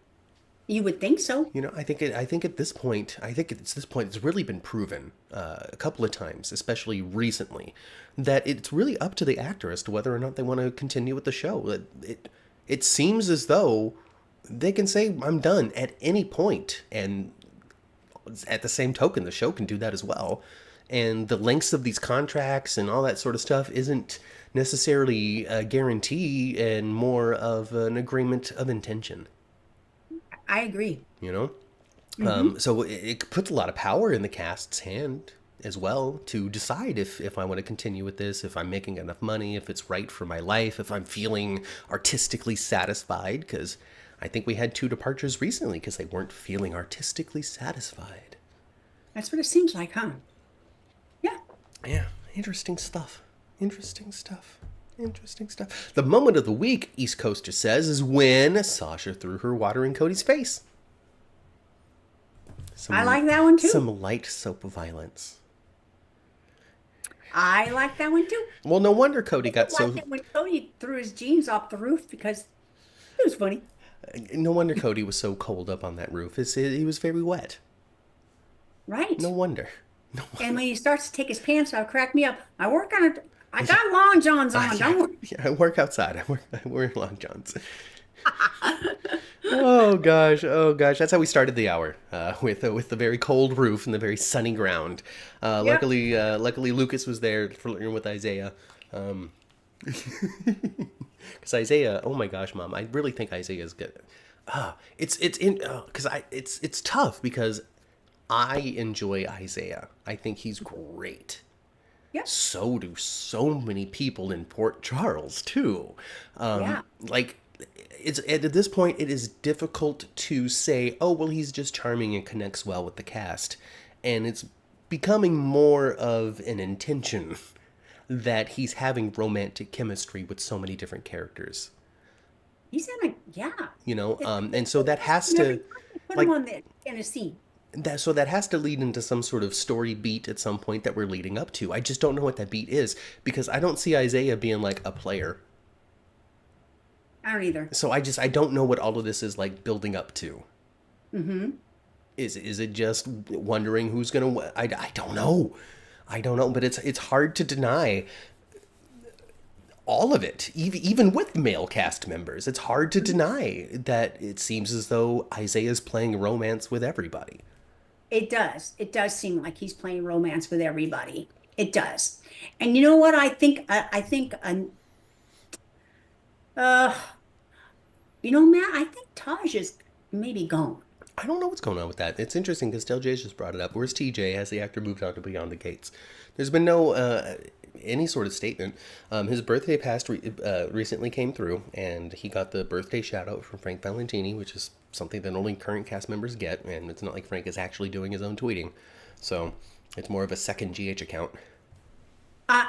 You would think so. I think at this point, it's really been proven a couple of times, especially recently, that it's really up to the actor as to whether or not they want to continue with the show. It seems as though they can say, I'm done at any point, and at the same token, the show can do that as well. And the lengths of these contracts and all that sort of stuff isn't necessarily a guarantee and more of an agreement of intention, I agree. you know? Hmm. So it puts a lot of power in the cast's hand as well to decide if I want to continue with this, if I'm making enough money, if it's right for my life, if I'm feeling artistically satisfied. Because I think we had 2 departures recently because they weren't feeling artistically satisfied. That's what it seems like, huh? Yeah. Yeah, interesting stuff. Interesting stuff. Interesting stuff. The moment of the week, East Coaster says, is when Sasha threw her water in Cody's face. I Some, like that one too. some light soap violence. I like that one too. Well, no wonder Cody I got liked so. it when Cody threw his jeans off the roof because it was funny. No wonder Cody was so cold up on that roof. He was very wet. Right. No wonder. No And when he starts to take his pants off, crack me up. I work on it. I got long johns on. Don't worry. Yeah, I work outside. I wear long johns. Oh gosh, oh gosh. That's how we started the hour with the very cold roof and the very sunny ground. Yep. Luckily Lucas was there flirting with Isaiah. Because Isaiah, oh my gosh, Mom, I really think Isaiah is good. It's tough because I enjoy Isaiah. I think he's great. Yep. So do so many people in Port Charles too. Yeah. Like it's at this point it is difficult to say, oh well, he's just charming and connects well with the cast, and it's becoming more of an intention that he's having romantic chemistry with so many different characters. He's in a yeah. And so that has Every to time they put him like on the in a scene. that has to lead into some sort of story beat at some point that we're leading up to. I just don't know what that beat is because I don't see Isaiah being like a player. I don't either. So I don't know what all of this is like building up to. Mm-hmm. Is it just wondering who's gonna? I don't know. I don't know, but it's hard to deny all of it, even with male cast members. It's hard to deny that it seems as though Isaiah's playing romance with everybody. It does. It does seem like he's playing romance with everybody. It does. And you know what? I think, uh, Matt, I think Taj is maybe gone. I don't know what's going on with that. It's interesting because Del J's just brought it up. Where's TJ? Has the actor moved on to Beyond the Gates? There's been no any sort of statement. His birthday recently came through, and he got the birthday shout out from Frank Valentini, which is something that only current cast members get. And it's not like Frank is actually doing his own tweeting, so it's more of a second GH account. Uh,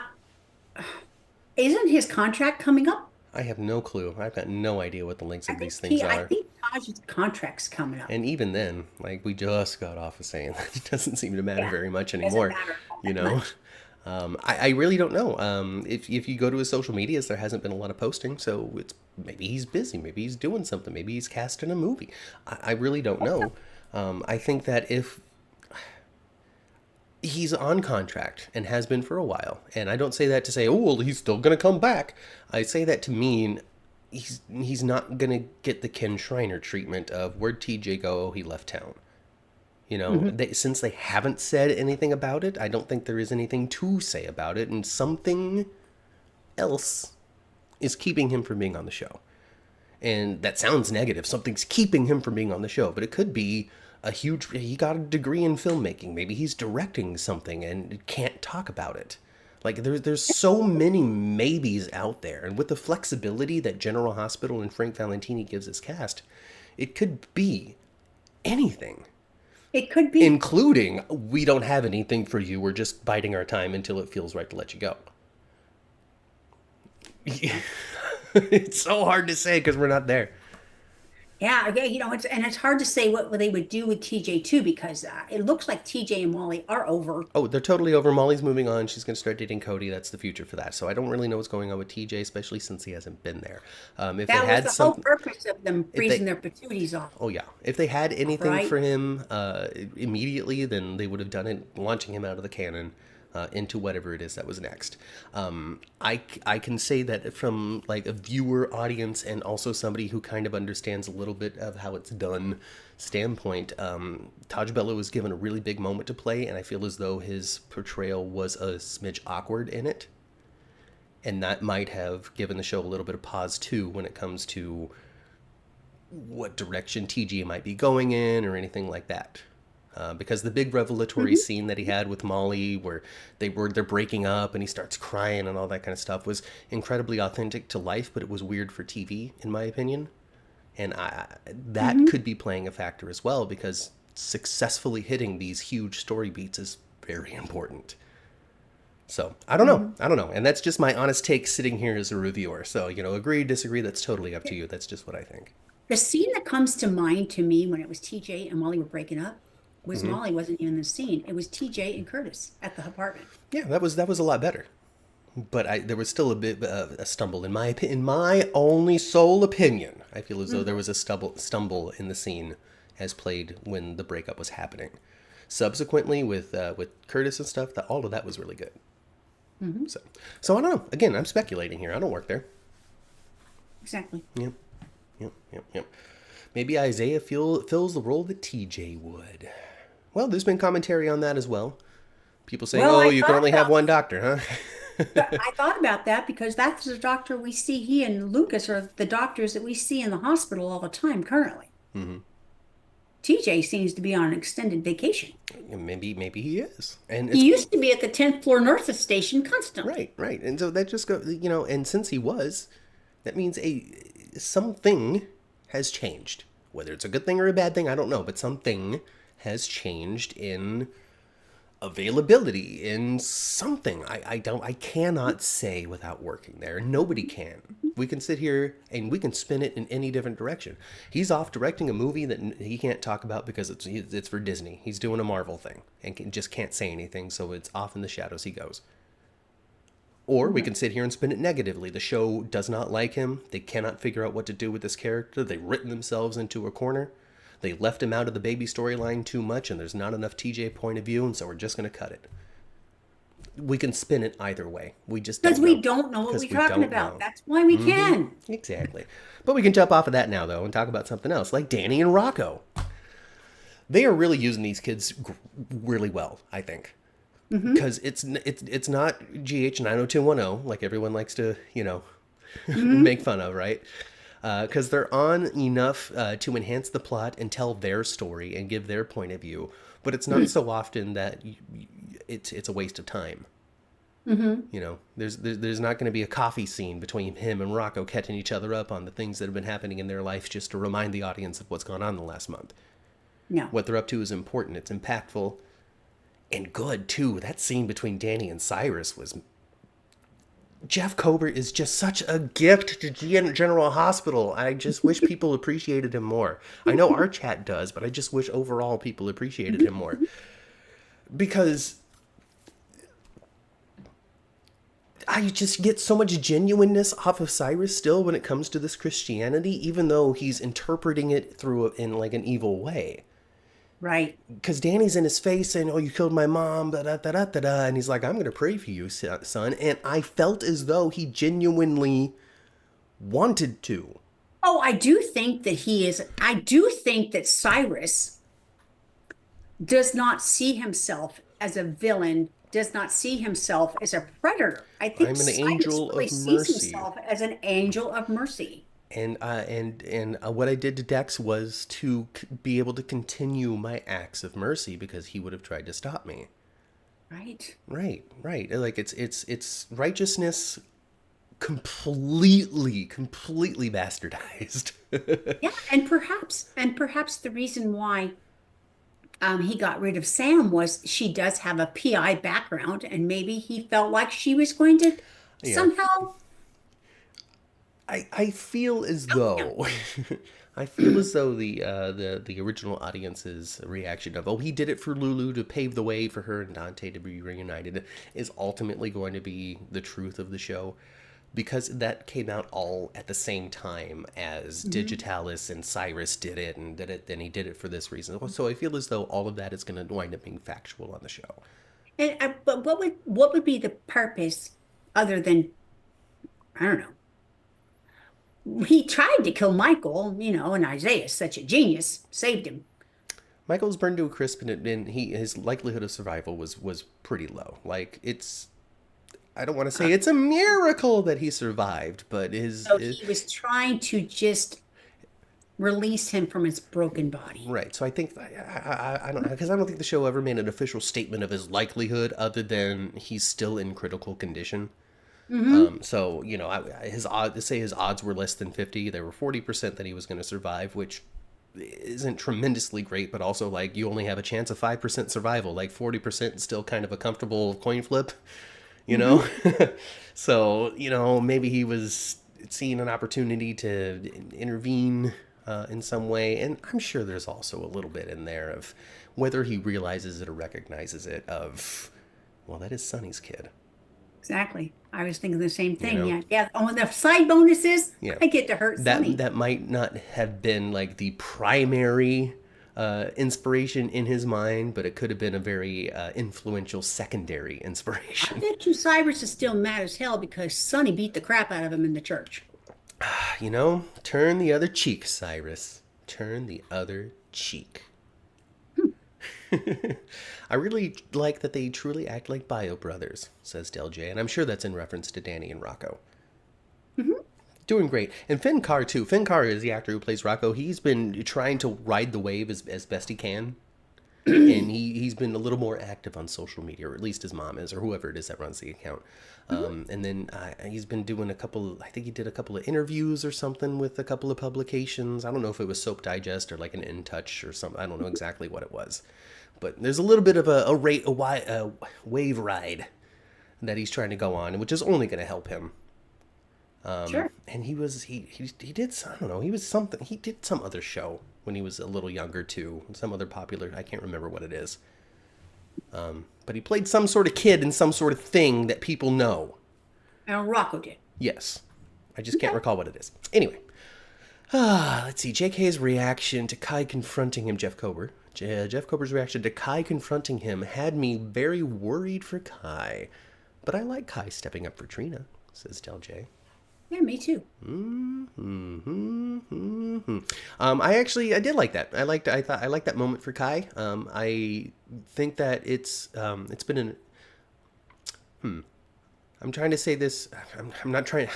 isn't his contract coming up? I have no clue. I've got no idea what the links of these things I are. think Taj's contract's coming up. And even then, like we just got off of saying that it doesn't seem to matter Yeah, very much doesn't anymore. matter all You that know, much. I really don't know. If you go to his social medias, there hasn't been a lot of posting, so it's maybe he's busy, maybe he's doing something, maybe he's casting a movie. I really don't know. I think that if he's on contract and has been for a while, and I don't say that to say, oh well, he's still gonna come back. I say that to mean he's not gonna get the Ken Shriner treatment of where'd TJ go? Oh, he left town. Mhm. Since they haven't said anything about it, I don't think there is anything to say about it, and something else is keeping him from being on the show. And that sounds negative. Something's keeping him from being on the show, but it could be he got a degree in filmmaking. Maybe he's directing something and can't talk about it. Like there's so many maybes out there, and with the flexibility that General Hospital and Frank Valentini gives his cast, it could be anything. It could be. Including, we don't have anything for you. We're just biding our time until it feels right to let you go. It's so hard to say because we're not there. Yeah, okay, it's hard to say what they would do with TJ too because it looks like TJ and Molly are over. Oh, they're totally over. Molly's moving on. She's going to start dating Cody. That's the future for that. So I don't really know what's going on with TJ, especially since he hasn't been there. If they That was had the whole some, purpose of them if freezing they, their patooties off, oh yeah, if they had anything right? for him immediately, then they would have done it, launching him out of the cannon. into whatever it is that was next. I can say that from like a viewer audience and also somebody who kind of understands a little bit of how it's done standpoint, Taj Bello was given a really big moment to play, and I feel as though his portrayal was a smidge awkward in it. And that might have given the show a little bit of pause too when it comes to what direction TJ might be going in or anything like that. Because the big revelatory scene that he had with Molly, where they're breaking up and he starts crying and all that kind of stuff, was incredibly authentic to life, but it was weird for TV, in my opinion. And that could be playing a factor as well, because successfully hitting these huge story beats is very important. So I don't know. And that's just my honest take sitting here as a reviewer. So, agree, disagree, that's totally up to you. That's just what I think. The scene that comes to mind to me when it was TJ and Molly were breaking up was Molly wasn't in the scene. It was TJ and Curtis at the apartment. Yeah, that was a lot better. But there was still a bit a stumble in my only sole opinion. I feel as though there was a stumble in the scene as played when the breakup was happening. Subsequently, with Curtis and stuff, all of that was really good. So I don't know. Again, I'm speculating here. I don't work there. Exactly. Yep. Maybe Isaiah fills the role that TJ would. Well, there's been commentary on that as well. People saying, you can only have one doctor, huh? I thought about that because that's the doctor we see. He and Lucas are the doctors that we see in the hospital all the time currently. TJ seems to be on an extended vacation. Maybe he is. And he used to be at the 10th floor nurses station constantly. Right. And so that just goes, and since he was, that means something has changed. Whether it's a good thing or a bad thing, I don't know, but something has changed in availability, in something. I cannot say without working there. Nobody can. We can sit here and we can spin it in any different direction. He's off directing a movie that he can't talk about because it's for Disney. He's doing a Marvel thing and just can't say anything, so it's off in the shadows he goes. Or we can sit here and spin it negatively. The show does not like him. They cannot figure out what to do with this character. They've written themselves into a corner. They left him out of the baby storyline too much, and there's not enough TJ point of view, and so we're just going to cut it. We can spin it either way. We just don't know. Because we don't know what we're talking about. That's why we can. Exactly. But we can jump off of that now, though, and talk about something else, like Danny and Rocco. They are really using these kids really well, I think. Because it's not GH 90210 like everyone likes to make fun of, right? Because they're on enough to enhance the plot and tell their story and give their point of view, but it's not so often that it's a waste of time. There's not going to be a coffee scene between him and Rocco catching each other up on the things that have been happening in their life just to remind the audience of what's gone on the last month. No. What they're up to is important. It's impactful. And good, too. That scene between Danny and Cyrus was... Jeff Kober is just such a gift to General Hospital. I just wish people appreciated him more. I know our chat does, but I just wish overall people appreciated him more. Because I just get so much genuineness off of Cyrus still when it comes to this Christianity, even though he's interpreting it in like an evil way. Right. Because Danny's in his face saying, you killed my mom, da-da-da-da-da, and he's like, I'm going to pray for you, son. And I felt as though he genuinely wanted to. Oh, I do think that Cyrus does not see himself as a villain, does not see himself as a predator. I think I'm an Cyrus angel really of sees mercy. himself as an angel of mercy. And what I did to Dex was to be able to continue my acts of mercy because he would have tried to stop me. Right. Like it's righteousness completely bastardized. Yeah, and perhaps the reason why he got rid of Sam was she does have a PI background, and maybe he felt like she was going to somehow. I feel as though the original audience's reaction of, he did it for Lulu to pave the way for her and Dante to be reunited, is ultimately going to be the truth of the show, because that came out all at the same time as Digitalis and Cyrus did it, and he did it for this reason. So I feel as though all of that is going to wind up being factual on the show. And but what would be the purpose other than I don't know? He tried to kill Michael, and Isaiah's such a genius, saved him. Michael was burned to a crisp, and his likelihood of survival was pretty low. Like it's, I don't want to say it's a miracle that he survived, but So he was trying to just release him from his broken body. right. So I think I don't, because I don't think the show ever made an official statement of his likelihood other than he's still in critical condition. Hmm. So his odds, say his odds were less than 50. There were 40% that he was going to survive, which isn't tremendously great, but also like you only have a chance of 5% survival. Like 40% is still kind of a comfortable coin flip, you Hmm. know. So maybe he was seeing an opportunity to intervene in some way, and I'm sure there's also a little bit in there of whether he realizes it or recognizes it. Of well, that is Sonny's kid, Exactly. I was thinking the same you thing. know. Yeah. Yeah. Oh, and the side bonuses, Yeah, I get to hurt that Sonny. that might not have been like the primary inspiration in his mind, but it could have been a very influential secondary I inspiration. bet you Cyrus is still mad as hell because Sonny beat the crap out of him in the church. Turn the other cheek, Cyrus. Turn the other cheek. I really like that they truly act like bio brothers, says Del J, and I'm sure that's in reference to Danny and Rocco. Hmm. Doing great. And Finn Carr, too. Finn Carr is the actor who plays Rocco. He's been trying to ride the wave as best he can. And he's been a little more active on social media, or at least his mom is, or whoever it is that runs the account. And then he's been doing I think he did a couple of interviews or something with a couple of publications. I don't know if it was Soap Digest or like an In Touch or something. I don't know exactly what it was. But there's a little bit of a wave ride that he's trying to go on, which is only going to help him. Sure. And he did, I don't know, he did some other show when he was a little younger too, some other popular, I can't remember what it is. But he played some sort of kid in some sort of thing that people know. And Rocco did. Yes, I just can't Okay. recall what it is. Anyway, let's see, JK's reaction to Kai confronting him. Jeff Kober's reaction to Kai confronting him had me very worried for Kai, but I like Kai stepping up for Trina, says Del J. Yeah, me too. I did like that. I liked that moment for Kai. I think that it's been an. I'm trying to say this. I'm not trying.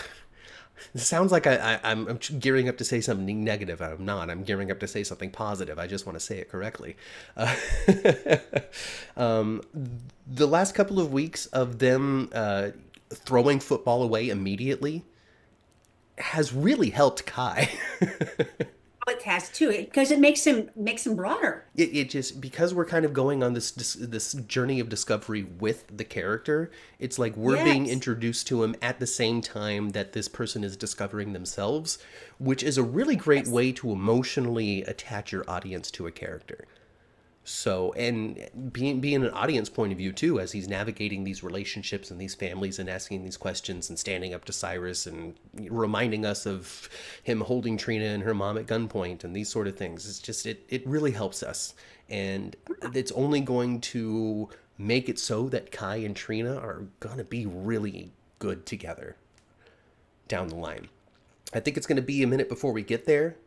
It sounds like I'm gearing up to say something negative. I'm not. I'm gearing up to say something positive. I just want to say it correctly. Uh, um, the last couple of weeks of them throwing football away immediately has really helped Kai. Oh, it has too, because it makes him broader. It just, because we're kind of going on this journey of discovery with the character, it's like we're being Yes. introduced to him at the same time that this person is discovering themselves, which is a really great Yes. way to emotionally attach your audience to a character. So, and being an audience point of view too, as he's navigating these relationships and these families and asking these questions and standing up to Cyrus and reminding us of him holding Trina and her mom at gunpoint and these sort of things. It's just, it really helps us. And it's only going to make it so that Kai and Trina are going to be really good together down the line. I think it's going to be a minute before we get there,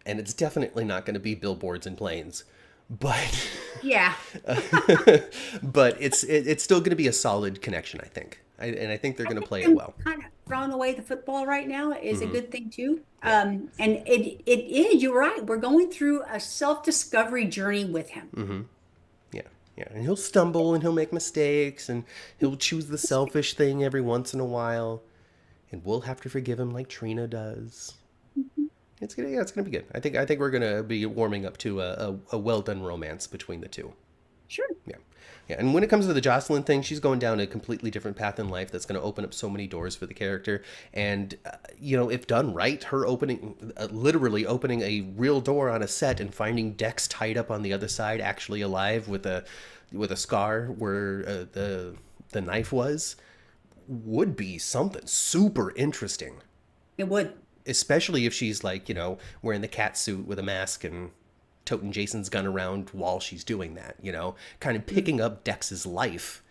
and it's definitely not going to be billboards and planes, but Yeah. but it's still going to be a solid connection, I think. And I think they're I going to think play it them well. kind of throwing away the football right now is a Hmm. good thing too. Yeah. And it is, you're right. We're going through a self-discovery journey with him. Hmm. Yeah. Yeah. And he'll stumble and he'll make mistakes and he'll choose the selfish thing every once in a while, and we'll have to forgive him like Trina does. It's gonna be good. I think we're gonna be warming up to a well done romance between the two. Sure. Yeah. Yeah. And when it comes to the Josslyn thing, she's going down a completely different path in life that's going to open up so many doors for the character. And, if done right, her literally opening a real door on a set and finding Dex tied up on the other side, actually alive with a scar where the knife was, would be something super interesting. It would. Especially if she's like, wearing the cat suit with a mask and toting Jason's gun around while she's doing that, you know? Kind of picking up Dex's life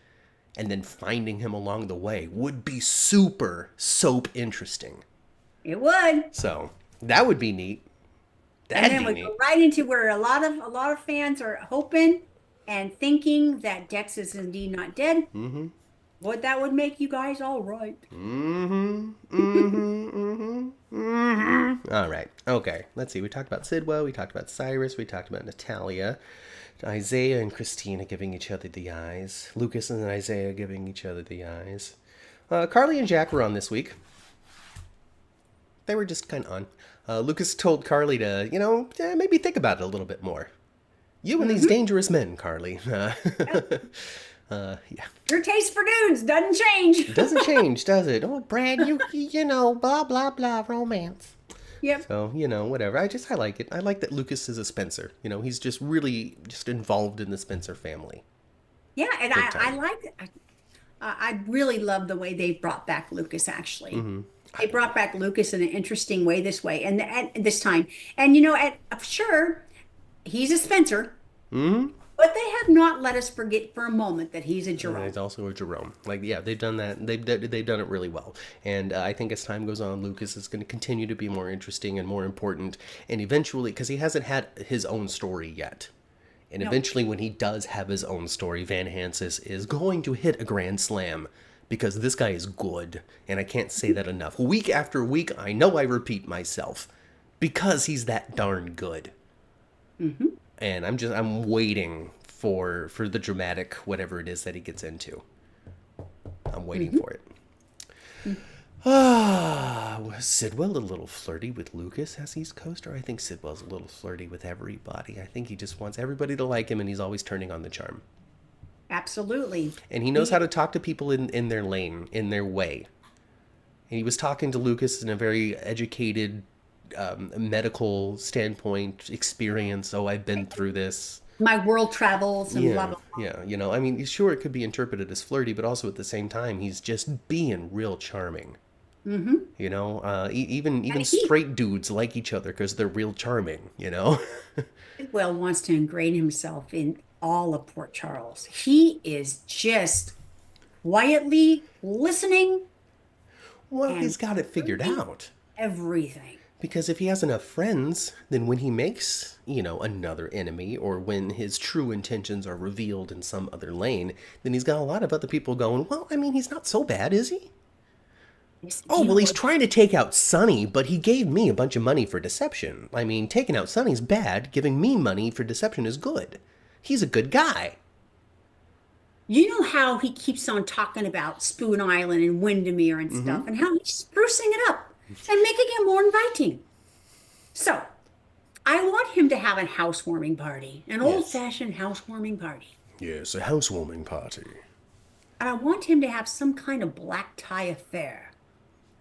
and then finding him along the way would be super soap interesting. It would. So that would be neat. And That'd then be we neat. go right into where a lot of fans are hoping and thinking that Dex is indeed not dead. Mm-hmm. What that would make you guys all right. Mm-hmm. Mm-hmm. Mm-hmm. Mm-hmm. All right. Okay. Let's see. We talked about Sidwell. We talked about Cyrus. We talked about Natalia. Isaiah and Christina giving each other the eyes. Lucas and Isaiah giving each other the eyes. Carly and Jack were on this week. They were just kind of on. Lucas told Carly to, maybe think about it a little bit more. You and these dangerous men, Carly. Yeah. Your taste for dudes doesn't change. Doesn't change, does it? Oh, Brad, you know, blah, blah, blah, romance. Yep. So, whatever. I like it. I like that Lucas is a Spencer. He's just really just involved in the Spencer family. Yeah, and Big I time. like it. I really love the way they brought back Lucas, actually. Mm-hmm. They brought back Lucas in an interesting way this way and this time. And, sure, he's a Spencer, Mm-hmm. but they have not let us forget for a moment that he's a Jerome. He's also a Jerome. Like, yeah, they've done that. They've done it really well. And I think as time goes on, Lucas is going to continue to be more interesting and more important. And eventually, because he hasn't had his own story yet. And No. eventually, when he does have his own story, Van Hansis is going to hit a grand slam. Because this guy is good. And I can't say that enough. Week after week, I know I repeat myself. Because he's that darn good. Mm-hmm. And I'm waiting for the dramatic whatever it is that he gets into. I'm waiting for it. Was Sidwell a little flirty with Lucas as East Coaster? I think Sidwell's a little flirty with everybody. I think he just wants everybody to like him, and he's always turning on the charm. Absolutely. And he knows how to talk to people in their lane, in their way. And he was talking to Lucas in a very educated, medical standpoint experience. Oh, I've been through this. My world travels and blah, blah, blah. Yeah. I mean, sure, it could be interpreted as flirty, but also at the same time, he's just being real charming. Mm-hmm. Even straight dudes like each other because they're real charming, Sidwell wants to ingrain himself in all of Port Charles. He is just quietly listening Well, and he's got it figured out. everything. Because if he has enough friends, then when he makes, another enemy, or when his true intentions are revealed in some other lane, then he's got a lot of other people going, well, I mean, he's not so bad, is he? Yes, Oh, well, he's trying to take out Sonny, but he gave me a bunch of money for deception. I mean, taking out Sonny's bad, giving me money for deception is good. He's a good guy. You know how he keeps on talking about Spoon Island and Windermere and stuff, and how he's sprucing it up and making it more inviting. So, I want him to have a housewarming party, an old-fashioned housewarming party. Yes, a housewarming party. And I want him to have some kind of black tie affair.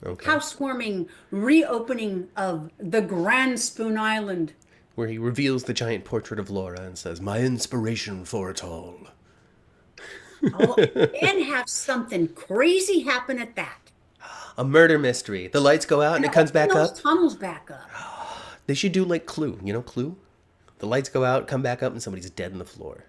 Okay. Housewarming reopening of the Grand Spoon Island. Where he reveals the giant portrait of Laura and says, my inspiration for it all. And have something crazy happen at that. A murder mystery. The lights go out and it comes back Open up. those tunnels back up. They should do like Clue. Clue? The lights go out, come back up, and somebody's dead on the floor.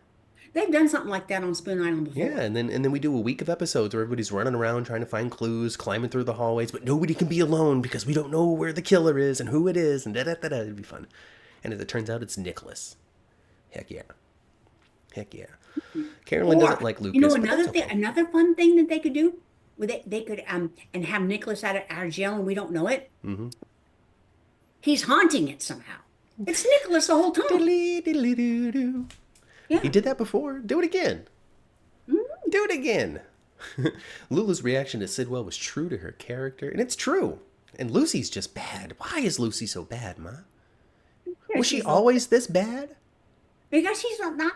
They've done something like that on Spoon Island before. Yeah, and then we do a week of episodes where everybody's running around trying to find clues, climbing through the hallways, but nobody can be alone because we don't know where the killer is and who it is, and da-da-da-da. It'd be fun. And as it turns out, it's Nicholas. Heck yeah. Carolyn doesn't like Lucas. But Another that's thing, okay. another fun thing that they could do, they could and have Nicholas out of jail and we don't know it. Mm-hmm. He's haunting it somehow. It's Nicholas the whole time. Diddly-diddly-doo-doo. Yeah. He did that before. Do it again. Mm-hmm. Do it again. Lulu's reaction to Sidwell was true to her character, and it's true. And Lucy's just bad. Why is Lucy so bad, Ma? Was she always this bad? Because she's not.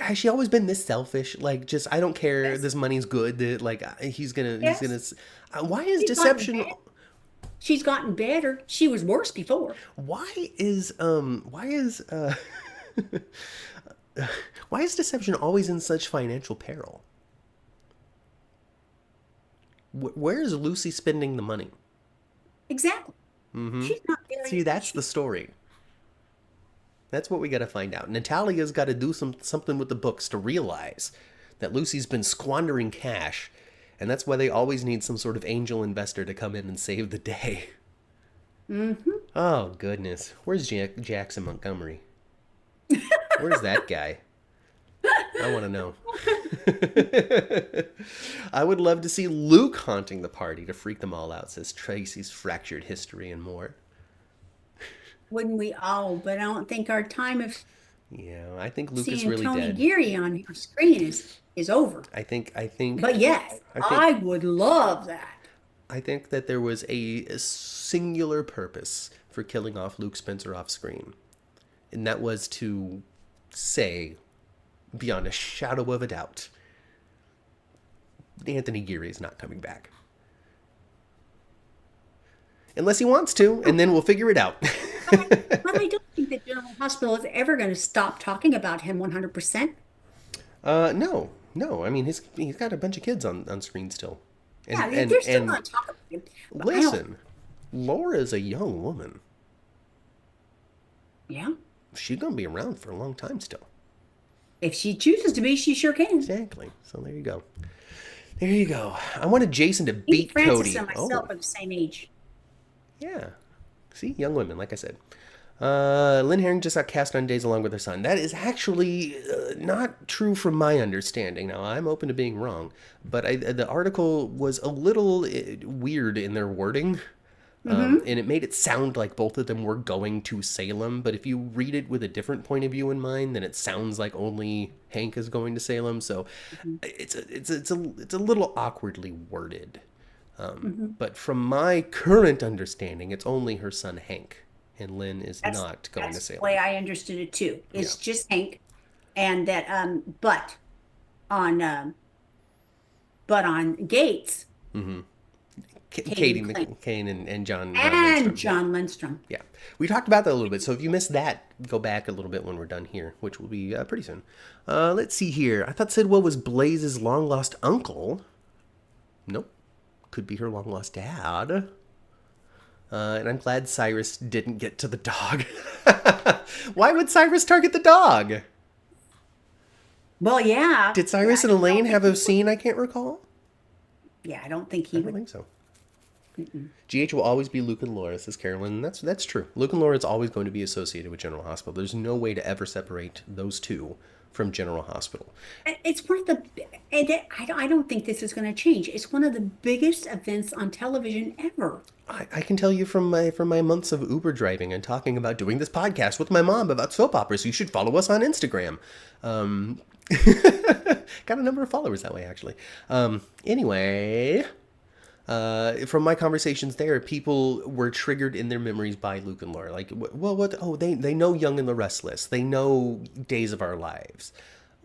Has she always been this selfish? Like, just, I don't care. Yes. This money's good. That, like, he's gonna. Why is She's deception? gotten better. She's gotten better. She was worse before. Why is why is deception always in such financial peril? Where is Lucy spending the money? Exactly. Mm-hmm. She's not very. See, that's the story. That's what we got to find out. Natalia's got to do something with the books to realize that Lucy's been squandering cash, and that's why they always need some sort of angel investor to come in and save the day. Mm-hmm. Oh, goodness. Where's Jackson Montgomery? Where's that guy? I want to know. I would love to see Luke haunting the party to freak them all out, says Tracy's Fractured History and More. Wouldn't we all? But I don't think our time of Yeah, I think Luke is seeing really Tony dead. Geary on our screen is over. I think. But yes, I would love that. I think that there was a singular purpose for killing off Luke Spencer off screen. And that was to say, beyond a shadow of a doubt, Anthony Geary is not coming back. Unless he wants to, and then we'll figure it out. But I don't think that General Hospital is ever going to stop talking about him 100%. No. I mean, he's got a bunch of kids on screen still. Yeah, they're still going to talk about him. Listen, Laura's a young woman. Yeah. She's going to be around for a long time still. If she chooses to be, she sure can. Exactly. So there you go. There you go. I wanted Jason to beat Francis Cody. and myself are the same age. Yeah. See, young women, like I said. Lynn Herring just got cast on Days along with her son. That is actually not true from my understanding. Now, I'm open to being wrong, but the article was a little weird in their wording. And it made it sound like both of them were going to Salem, but if you read it with a different point of view in mind, then it sounds like only Hank is going to Salem. So it's a little awkwardly worded. But from my current understanding, it's only her son Hank, and Lynn is not going to That's Salem. the way I understood it too. It's just Hank, and that but on Gates. Kane and John And John Lindstrom. Yeah. We talked about that a little bit. So if you missed that, go back a little bit when we're done here, which will be pretty soon. Let's see here. I thought Sidwell was Blaze's long-lost uncle. Nope. Could be her long-lost dad. And I'm glad Cyrus didn't get to the dog. Why would Cyrus target the dog? Well, yeah. Did Cyrus and Elaine have a scene I can't recall? Yeah, I don't think he I would. don't think so. GH will always be Luke and Laura, says Carolyn. That's true. Luke and Laura is always going to be associated with General Hospital. There's no way to ever separate those two from General Hospital. It's one of the, and I don't think this is going to change. It's one of the biggest events on television ever. I can tell you from my months of Uber driving and talking about doing this podcast with my mom about soap operas. You should follow us on Instagram. Got a number of followers that way, actually. Anyway, from my conversations there, people were triggered in their memories by Luke and Laura. Like, well, what? Oh, they know Young and the Restless. They know Days of Our Lives.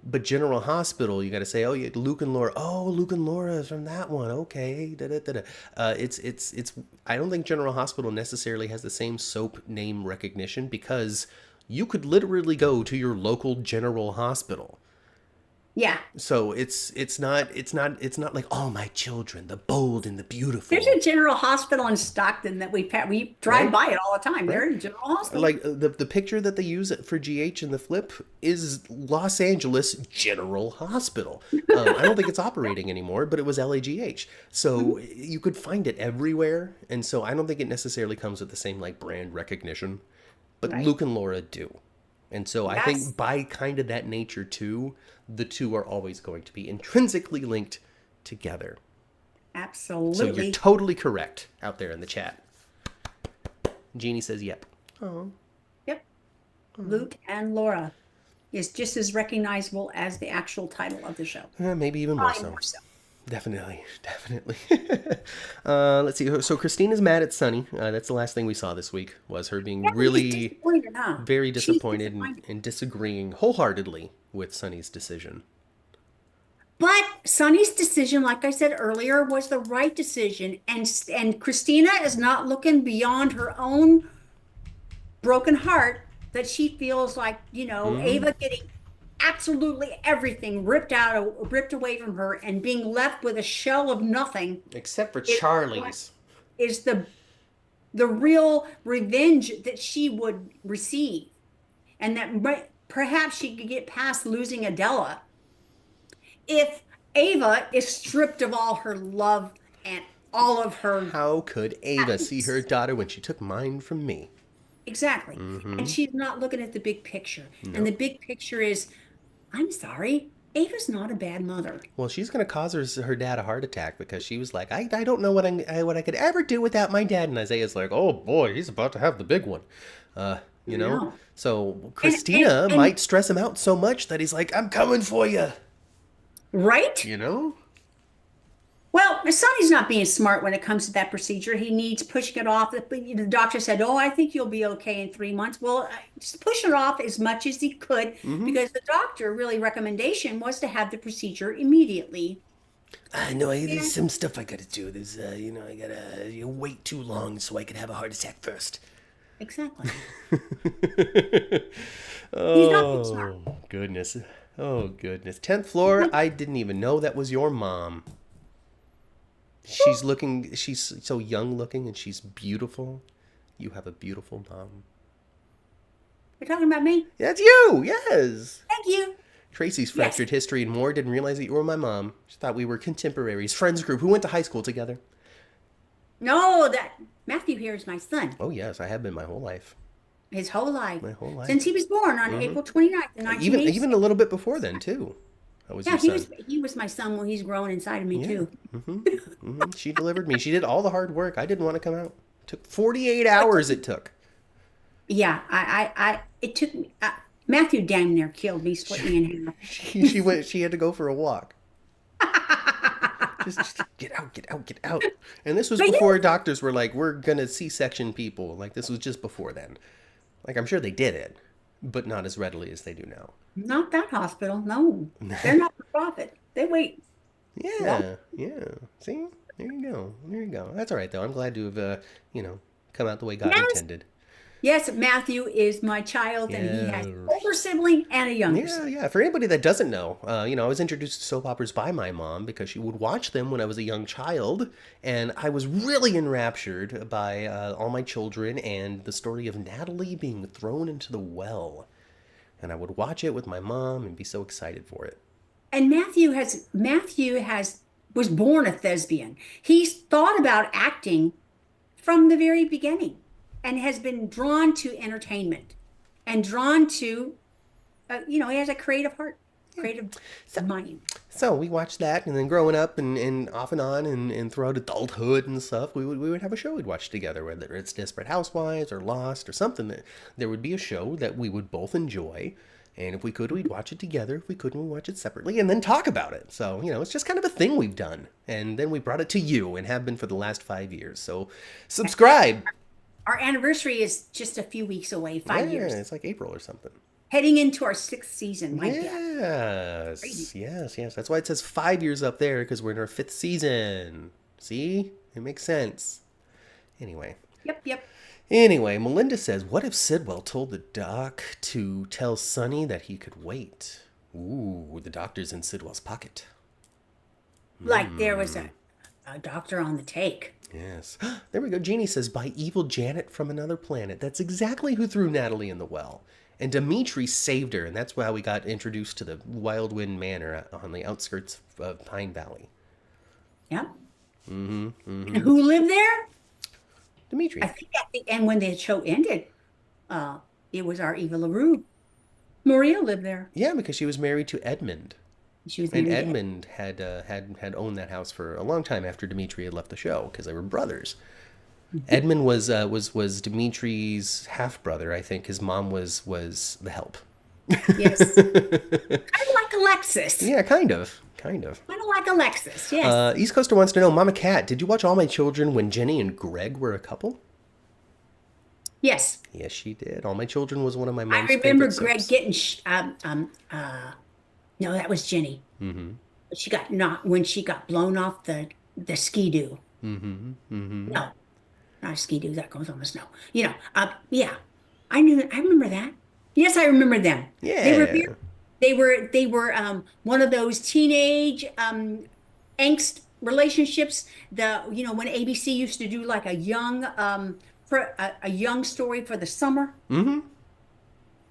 But General Hospital, you got to say, oh, yeah, Luke and Laura. Oh, Luke and Laura is from that one. Okay. It's. I don't think General Hospital necessarily has the same soap name recognition because you could literally go to your local General Hospital. Yeah. So it's not like All My Children, the bold and the beautiful. There's a General Hospital in Stockton that we drive by it all the time. They're in General Hospital. Like the picture that they use for GH in the flip is Los Angeles General Hospital. I don't think it's operating anymore, but it was LAGH. So you could find it everywhere. And so I don't think it necessarily comes with the same like brand recognition, but Luke and Laura do. And so I think by kind of that nature too, the two are always going to be intrinsically linked together. Absolutely. So you're totally correct out there in the chat. Jeannie says, yep. Oh. Yep. Luke and Laura is just as recognizable as the actual title of the show. Maybe even more Probably so. more so. Definitely. Let's see. So Christina's mad at Sunny. That's the last thing we saw this week, was her being really very disappointed and disagreeing wholeheartedly with Sunny's decision. But Sunny's decision, like I said earlier, was the right decision. And Christina is not looking beyond her own broken heart that she feels like, Ava getting absolutely everything ripped away from her and being left with a shell of nothing. Except for Charlie's. Is the real revenge that she would receive. and that perhaps she could get past losing Adela if Ava is stripped of all her love and all of her How could Ava see her happiness. daughter when she took mine from me? Exactly. And Mm-hmm. she's not looking at the big picture. And the No. big picture is, I'm sorry, Ava's not a bad mother. Well, she's going to cause her dad a heart attack because she was like, I don't know what I could ever do without my dad. And Isaiah's like, oh boy, he's about to have the big one. You know? No. So And and Christina and might stress him out so much that he's like, I'm coming for you. right? You know? Well, Sonny's not being smart when it comes to that procedure. He needs pushing it off. The doctor said, "Oh, I think you'll be okay in 3 months." Well, just push it off as much as he could Mm-hmm. because the doctor really recommendation was to have the procedure immediately. I know Yeah, there's some stuff I gotta do. There's, I gotta wait too long so I can have a heart attack first. exactly. He's not being smart. Oh, goodness. Oh, goodness. 10th floor, I didn't even know that was your mom. She's so young looking and she's beautiful. You have a beautiful mom. You're talking about me? That's you, yes. Thank you. Tracy's Yes. fractured history and more didn't realize that you were my mom. She thought we were contemporaries, friends group who went to high school together. No, that Matthew here is my son. Oh, yes, I have been my whole life. His whole life. My whole life. Since he was born on April 29th, Even 1986. a little bit before then, too. I was Yeah, your son. he was my son when he's grown inside of me Yeah. too. She delivered me. She did all the hard work. I didn't want to come out. Took 48 hours it took. Yeah, it took me, Matthew damn near killed me, split me in half. She had to go for a walk. Just get out, get out, get out. And this was But before doctors were like, we're gonna C-section people. Like this was just before then. Like I'm sure they did it, but not as readily as they do now. Not that hospital, no. They're not for profit. They wait. Yeah, yeah. See? There you go. There you go. That's all right though. I'm glad to have come out the way God Yes, intended. yes, Matthew is my child, and he has Yeah. an older sibling and a younger Yeah, sibling. yeah. For anybody that doesn't know, I was introduced to soap operas by my mom because she would watch them when I was a young child, and I was really enraptured by all my children and the story of Natalie being thrown into the well. And I would watch it with my mom and be so excited for it. And Matthew has was born a thespian. He's thought about acting from the very beginning and has been drawn to entertainment and drawn to he has a creative heart, creative mind. So we watched that, and then growing up and off and on and throughout adulthood and stuff, we would have a show we'd watch together, whether it's Desperate Housewives or Lost or something. That there would be a show that we would both enjoy, and if we could, we'd watch it together. If we couldn't, we'd watch it separately and then talk about it. So it's just kind of a thing we've done, and then we brought it to you and have been for the last 5 years. So subscribe. Our anniversary is just a few weeks away, Yeah, 5 years. it's like April or something. Heading into our sixth season, my God. Yes, Crazy. yes. That's why it says 5 years up there because we're in our fifth season. See, it makes sense. Anyway, Yep. Melinda says, "What if Sidwell told the doc to tell Sonny that he could wait?" Ooh, the doctor's in Sidwell's pocket. Like there was a doctor on the take. Yes, there we go. Jeannie says, "By evil Janet from another planet." That's exactly who threw Natalie in the well. And Dimitri saved her, and that's why we got introduced to the Wildwind Manor on the outskirts of Pine Valley. Yep. And who lived there? Dimitri. I think and when the show ended, it was our Eva LaRue. Maria lived there. Yeah, because she was married to Edmund. She was And married to Edmund had owned that house for a long time after Dimitri had left the show because they were brothers. Edmund was Dimitri's half brother. I think his mom was the help. Yes. Kind of like Alexis. Yeah, kind of. Kind of like Alexis, yes. East Coaster wants to know, Mama Cat, did you watch All My Children when Jenny and Greg were a couple? Yes. Yes, she did. All My Children was one of my I mom's remember favorite Greg soaps. getting no, that was Jenny. She got knocked when she got blown off the ski-doo. No, not a ski-doo that goes on the snow. Yeah. I remember that. Yes, I remember them. They were Yeah. very, they were one of those teenage angst relationships. When ABC used to do like a young for a young story for the summer.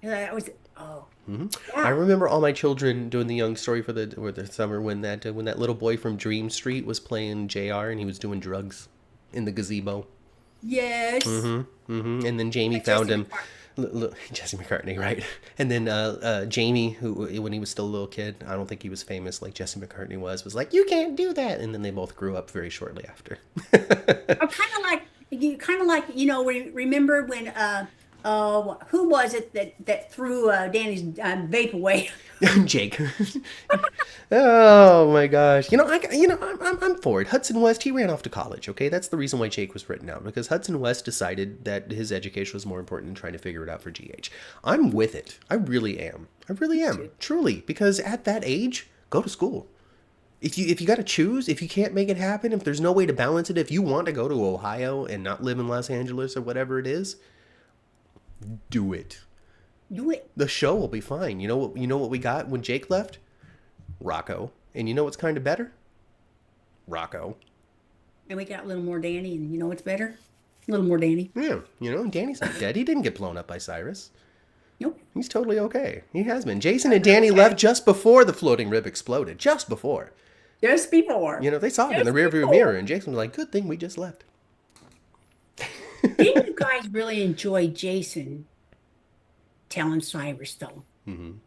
That was, oh, I yeah. remember All My Children doing the young story for the summer when that little boy from Dream Street was playing JR and he was doing drugs in the gazebo. Yes. And then Jamie found Jesse him. McCartney. Jesse McCartney, right? And then Jamie, who when he was still a little kid, I don't think he was famous like Jesse McCartney was like, you can't do that. And then they both grew up very shortly after. I'm kind of like, remember when, who was it that threw Danny's vape away? Jake. Oh my gosh. I'm for it. Hudson West, he ran off to college. Okay, that's the reason why Jake was written out because Hudson West decided that his education was more important than trying to figure it out for GH. I'm with it. I really am. I really am. Truly, because at that age, go to school. If you got to choose, if you can't make it happen, if there's no way to balance it, if you want to go to Ohio and not live in Los Angeles or whatever it is, do it. Do it. The show will be fine. You know what we got when Jake left? Rocco. And you know what's kind of better? Rocco. And we got a little more Danny, and you know what's better? A little more Danny. Yeah, Danny's not dead. He didn't get blown up by Cyrus. Nope. He's totally okay. He has been. Jason and Danny left just before the floating rib exploded. Just before. Just before. They saw it in the Just rearview before. mirror, and Jason was like, good thing we just left. Didn't you guys really enjoy Jason telling Cyrus, though? You?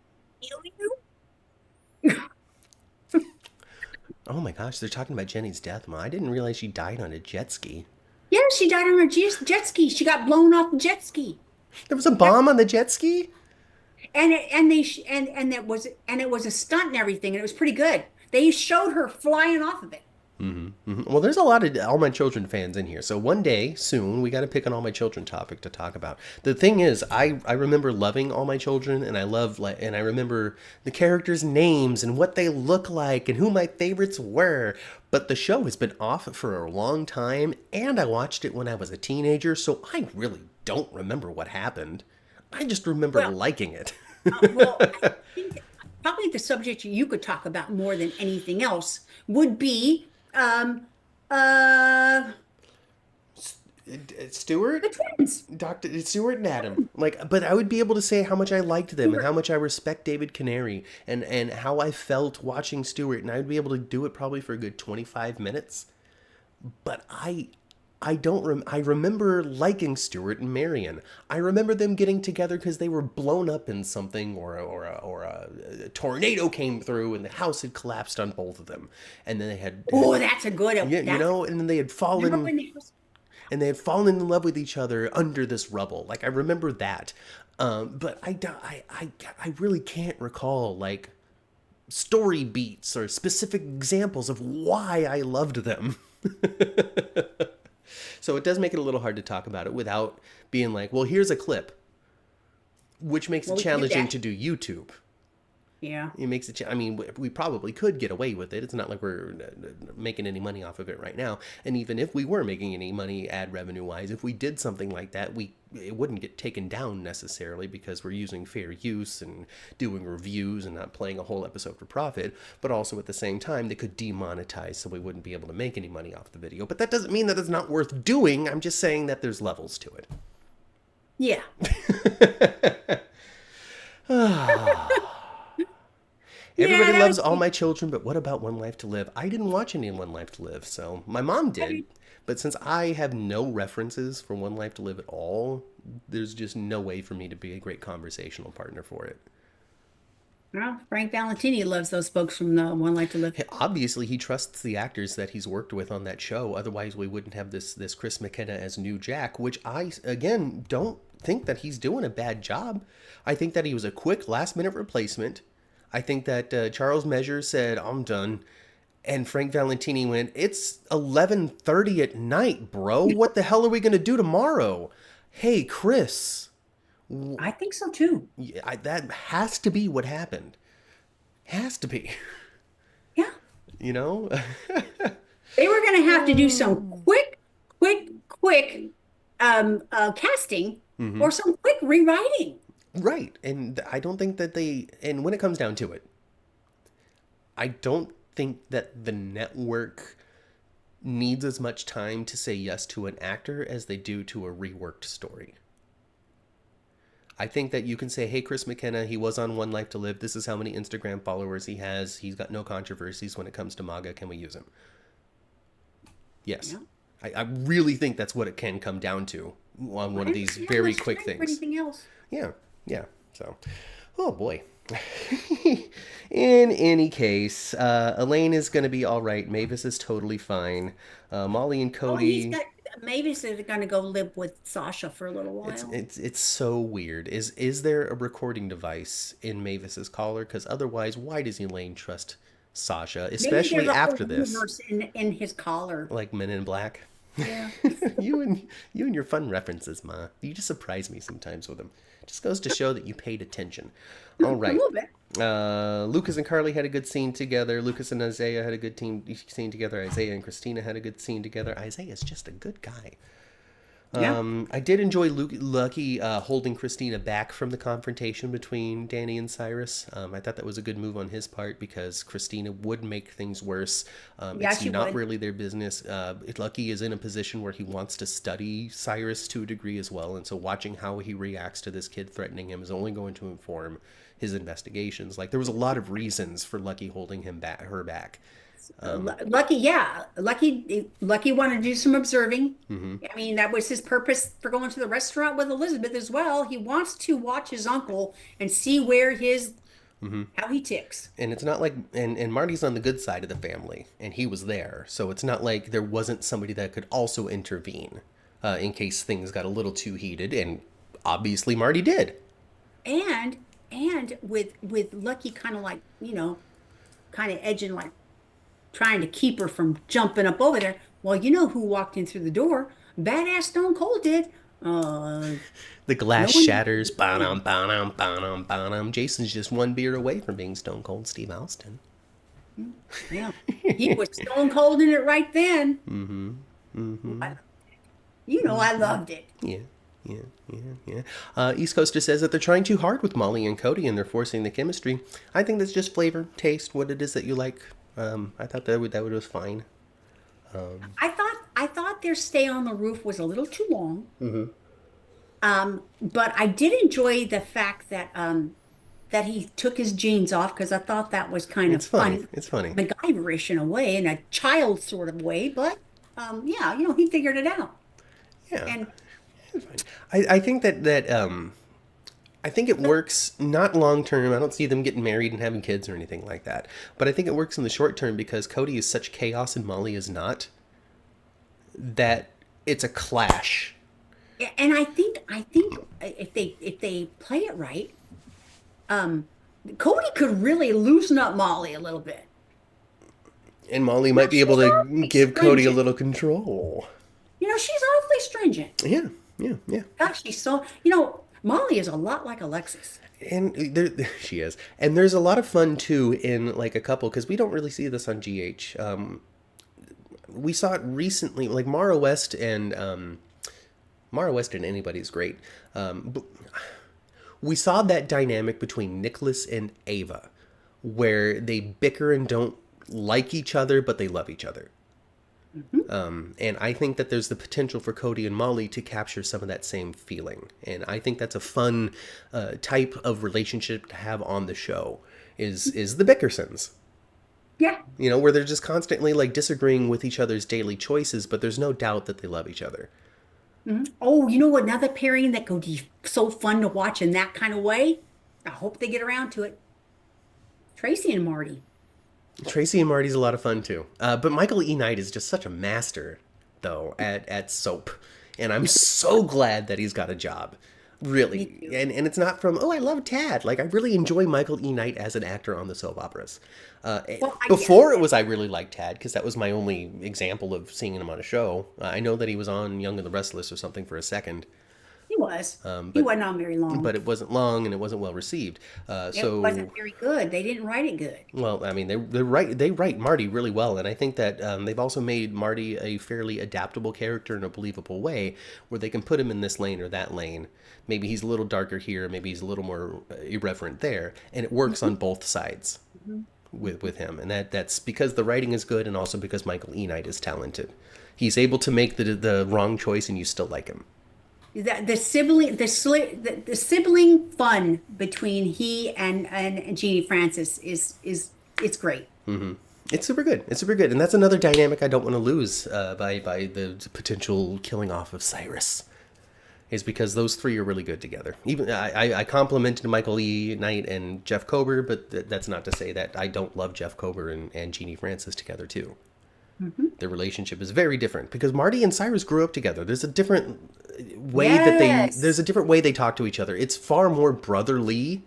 Oh my gosh, they're talking about Jenny's death, Ma. I didn't realize she died on a jet ski. Yeah, she died on her jet ski. She got blown off the jet ski. There was a bomb on the jet ski? And it was a stunt and everything, and it was pretty good. They showed her flying off of it. Well, there's a lot of All My Children fans in here. So one day, soon, we got to pick an All My Children topic to talk about. The thing is, I remember loving All My Children, and I remember the characters' names and what they look like and who my favorites were. But the show has been off for a long time, and I watched it when I was a teenager, so I really don't remember what happened. I just remember Well, liking it. I think probably the subject you could talk about more than anything else would be uh, Stewart? the twins. Dr. Stewart and Adam. But I would be able to say how much I liked them and how much I respect David Canary and how I felt watching Stewart, and I would be able to do it probably for a good 25 minutes. But I remember liking Stewart and Marion. I remember them getting together because they were blown up in something or a tornado came through and the house had collapsed on both of them. And then they had Oh, that's a good. yeah, That's and then they had remember fallen when it was. and they had fallen in love with each other under this rubble. Like I remember that. But I really can't recall like story beats or specific examples of why I loved them. So it does make it a little hard to talk about it without being like, well, here's a clip, which makes Well, it we did challenging that. to do YouTube. Yeah. It makes it. I mean, we probably could get away with it. It's not like we're making any money off of it right now. And even if we were making any money ad revenue wise, if we did something like that, it wouldn't get taken down necessarily because we're using fair use and doing reviews and not playing a whole episode for profit. But also at the same time, they could demonetize, so we wouldn't be able to make any money off the video. But that doesn't mean that it's not worth doing. I'm just saying that there's levels to it. Yeah. Everybody Yeah, that loves was. All My Children, but what about One Life to Live? I didn't watch any One Life to Live, so my mom did. But since I have no references for One Life to Live at all, there's just no way for me to be a great conversational partner for it. Well, Frank Valentini loves those folks from the One Life to Live. Obviously, he trusts the actors that he's worked with on that show. Otherwise, we wouldn't have this Chris McKenna as new Jack, which I, again, don't think that he's doing a bad job. I think that he was a quick last-minute replacement. I think that Charles Measure said, I'm done. And Frank Valentini went, it's 11:30 at night, bro. What the hell are we going to do tomorrow? Hey, Chris. I think so too. That has to be what happened. Has to be. Yeah. You know? They were going to have to do some quick casting or some quick rewriting. Right. And I don't think that and when it comes down to it, I don't think that the network needs as much time to say yes to an actor as they do to a reworked story. I think that you can say, hey, Chris McKenna, he was on One Life to Live. This is how many Instagram followers he has. He's got no controversies when it comes to MAGA. Can we use him? Yes. Yeah. I really think that's what it can come down to on one of these very quick things. Anything else? Yeah. So, oh boy. In any case, Elaine is going to be all right. Mavis is totally fine. Molly and Cody. Mavis is going to go live with Sasha for a little while. It's so weird. Is there a recording device in Mavis's collar? Because otherwise, why does Elaine trust Sasha, especially after this? In his collar, like Men in Black. Yeah. you and your fun references, Ma. You just surprise me sometimes with them. Just goes to show that you paid attention. All right. A little bit. Lucas and Carly had a good scene together. Lucas and Isaiah had a good scene together. Isaiah and Christina had a good scene together. Isaiah's just a good guy. Yeah. I did enjoy Lucky holding Christina back from the confrontation between Danny and Cyrus. I thought that was a good move on his part because Christina would make things worse. It's not really their business. Lucky is in a position where he wants to study Cyrus to a degree as well, and so watching how he reacts to this kid threatening him is only going to inform his investigations. Like, there was a lot of reasons for Lucky holding her back. Lucky wanted to do some observing. Mm-hmm. I mean, that was his purpose for going to the restaurant with Elizabeth as well. He wants to watch his uncle and see where how he ticks. And it's not like, and Marty's on the good side of the family, and he was there, so it's not like there wasn't somebody that could also intervene in case things got a little too heated, and obviously Marty did. And with Lucky kind of like, kind of edging, like trying to keep her from jumping up over there. Well, you know who walked in through the door? Badass Stone Cold did. The glass shatters. Ba-dum, ba-dum, ba-dum, ba-dum. Jason's just one beer away from being Stone Cold Steve Austin. Yeah, he was Stone Cold in it right then. I loved it. Yeah. East Coaster says that they're trying too hard with Molly and Cody and they're forcing the chemistry. I think that's just flavor, taste, what it is that you like. I thought that was fine. I thought their stay on the roof was a little too long. But I did enjoy the fact that that he took his jeans off because I thought that was kind of funny. It's funny. MacGyverish in a way, in a child sort of way, but he figured it out. Yeah. And I think that I think it works not long term. I don't see them getting married and having kids or anything like that. But I think it works in the short term because Cody is such chaos and Molly is not. That it's a clash. And I think if they play it right, Cody could really loosen up Molly a little bit. And Molly might be able to give Cody a little control. She's awfully stringent. Yeah. Gosh, she's so, Molly is a lot like Alexis. And she is. And there's a lot of fun, too, in, like, a couple, because we don't really see this on GH. We saw it recently, like, Mara West and Anybody's great. But we saw that dynamic between Nicholas and Ava, where they bicker and don't like each other, but they love each other. And I think that there's the potential for Cody and Molly to capture some of that same feeling. And I think that's a fun type of relationship to have on the show is the Bickersons. Yeah. Where they're just constantly like disagreeing with each other's daily choices, but there's no doubt that they love each other. Oh, another pairing that could be so fun to watch in that kind of way? I hope they get around to it. Tracy and Marty. Tracy and Marty's a lot of fun, too. But Michael E. Knight is just such a master, though, at soap. And I'm so glad that he's got a job. Really. And it's not from, I love Tad. Like, I really enjoy Michael E. Knight as an actor on the soap operas. Before it was I really liked Tad, because that was my only example of seeing him on a show. I know that he was on Young and the Restless or something for a second. He was. He wasn't on very long. But it wasn't long, and it wasn't well received. It wasn't very good. They didn't write it good. Well, I mean, they write Marty really well, and I think that they've also made Marty a fairly adaptable character in a believable way, where they can put him in this lane or that lane. Maybe he's a little darker here, maybe he's a little more irreverent there, and it works on both sides with him. And that's because the writing is good, and also because Michael E. Knight is talented. He's able to make the wrong choice, and you still like him. The sibling fun between he and Jeannie Francis is it's great. It's super good. It's super good, and that's another dynamic I don't want to lose by the potential killing off of Cyrus. Is because those three are really good together. Even I complimented Michael E. Knight and Jeff Kober, but that's not to say that I don't love Jeff Kober and Jeannie Francis together too. Their relationship is very different because Marty and Cyrus grew up together. There's a different way Yes. there's a different way they talk to each other. It's far more brotherly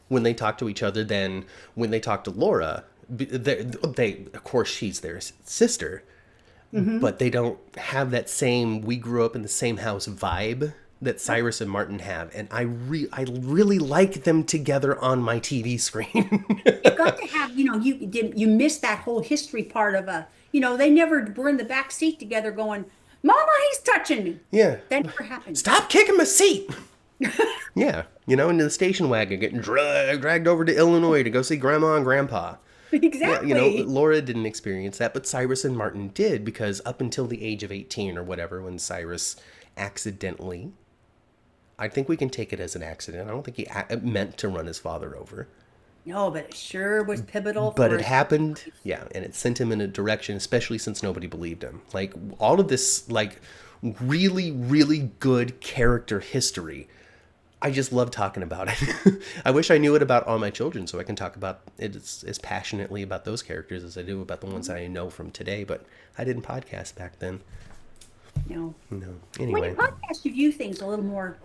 when they talk to each other than when they talk to Laura. They of course she's their sister, but they don't have that same we grew up in the same house vibe that Cyrus and Martin have, and I really like them together on my TV screen. You got to have, you missed that whole history part of they never were in the back seat together going, Mama, he's touching me. Yeah. That never happened. Stop kicking my seat. Yeah, into the station wagon, getting dragged over to Illinois to go see Grandma and Grandpa. Exactly. Yeah, Laura didn't experience that, but Cyrus and Martin did, because up until the age of 18 or whatever, when Cyrus accidentally, I think we can take it as an accident. I don't think he meant to run his father over. No, but it sure was pivotal But for it happened, yeah, and it sent him in a direction, especially since nobody believed him. Like, all of this, like, really, really good character history. I just love talking about it. I wish I knew it about all my children so I can talk about it as passionately about those characters as I do about the ones I know from today, but I didn't podcast back then. No. No. When Anyway. you podcast, you view things a little more,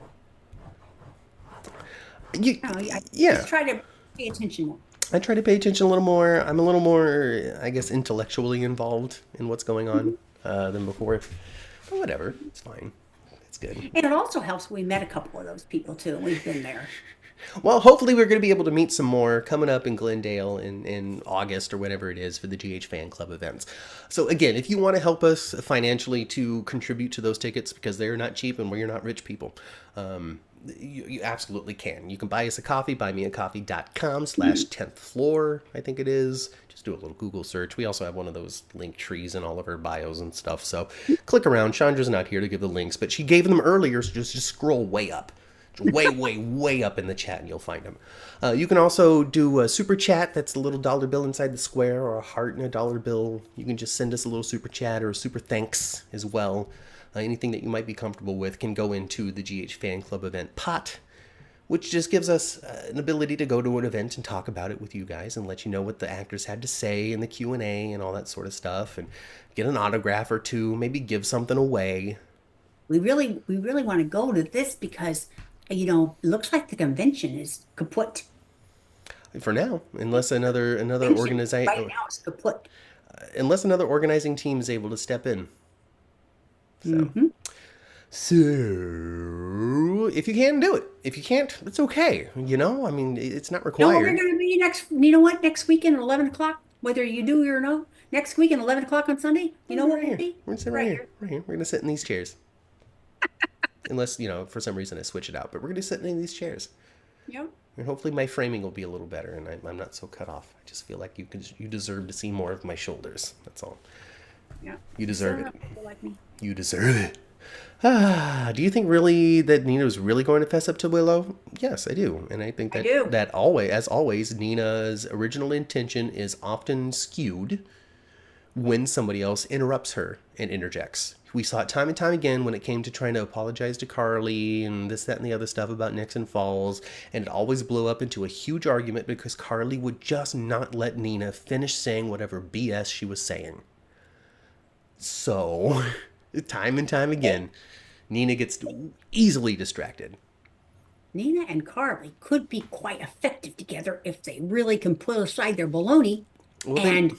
I Yeah. just try to pay attention more. I try to pay attention a little more. I'm a little more, I guess, intellectually involved in what's going on than before. But whatever. It's fine. It's good. And it also helps we met a couple of those people too, and we've been there. Well, hopefully we're going to be able to meet some more coming up in Glendale in August or whatever it is for the GH Fan Club events. So again, if you want to help us financially to contribute to those tickets, because they're not cheap and we're not rich people, you absolutely can. You can buy us a coffee, buymeacoffee.com/10th floor, I think it is. Just do a little Google search. We also have one of those link trees in all of our bios and stuff. So click around. Chandra's not here to give the links, but she gave them earlier, so just scroll way up. Way up in the chat, and you'll find them. You can also do a super chat. That's a little dollar bill inside the square, or a heart and a dollar bill. You can just send us a little super chat or a super thanks as well. Anything that you might be comfortable with can go into the GH Fan Club event pot, which just gives us an ability to go to an event and talk about it with you guys and let you know what the actors had to say in the Q&A and all that sort of stuff, and get an autograph or two, maybe give something away. We really want to go to this because, it looks like the convention is kaput. For now, unless another organization Right now it's kaput. unless another organizing team is able to step in. So if you can do it, if you can't, it's okay. I mean, it's not You know what we're required. going to be next weekend at 11 o'clock, whether you do or no, next week at 11 o'clock on Sunday, you know what Right we'll here. be? We're gonna sit right here. Right here. We're gonna sit in these chairs. Unless, for some reason I switch it out, but we're gonna sit in these chairs. Yep. And hopefully my framing will be a little better, and I'm not so cut off. I just feel like you deserve to see more of my shoulders. That's all. Yeah. You deserve it. People like me. You deserve it. Do you think really that Nina was really going to fess up to Willow? Yes, I do. And I think I do. that always, as always, Nina's original intention is often skewed when somebody else interrupts her and interjects. We saw it time and time again when it came to trying to apologize to Carly and this, that, and the other stuff about Nixon Falls. And it always blew up into a huge argument because Carly would just not let Nina finish saying whatever BS she was saying. So, time and time again, Nina gets easily distracted. Nina and Carly could be quite effective together if they really can put aside their baloney Well, and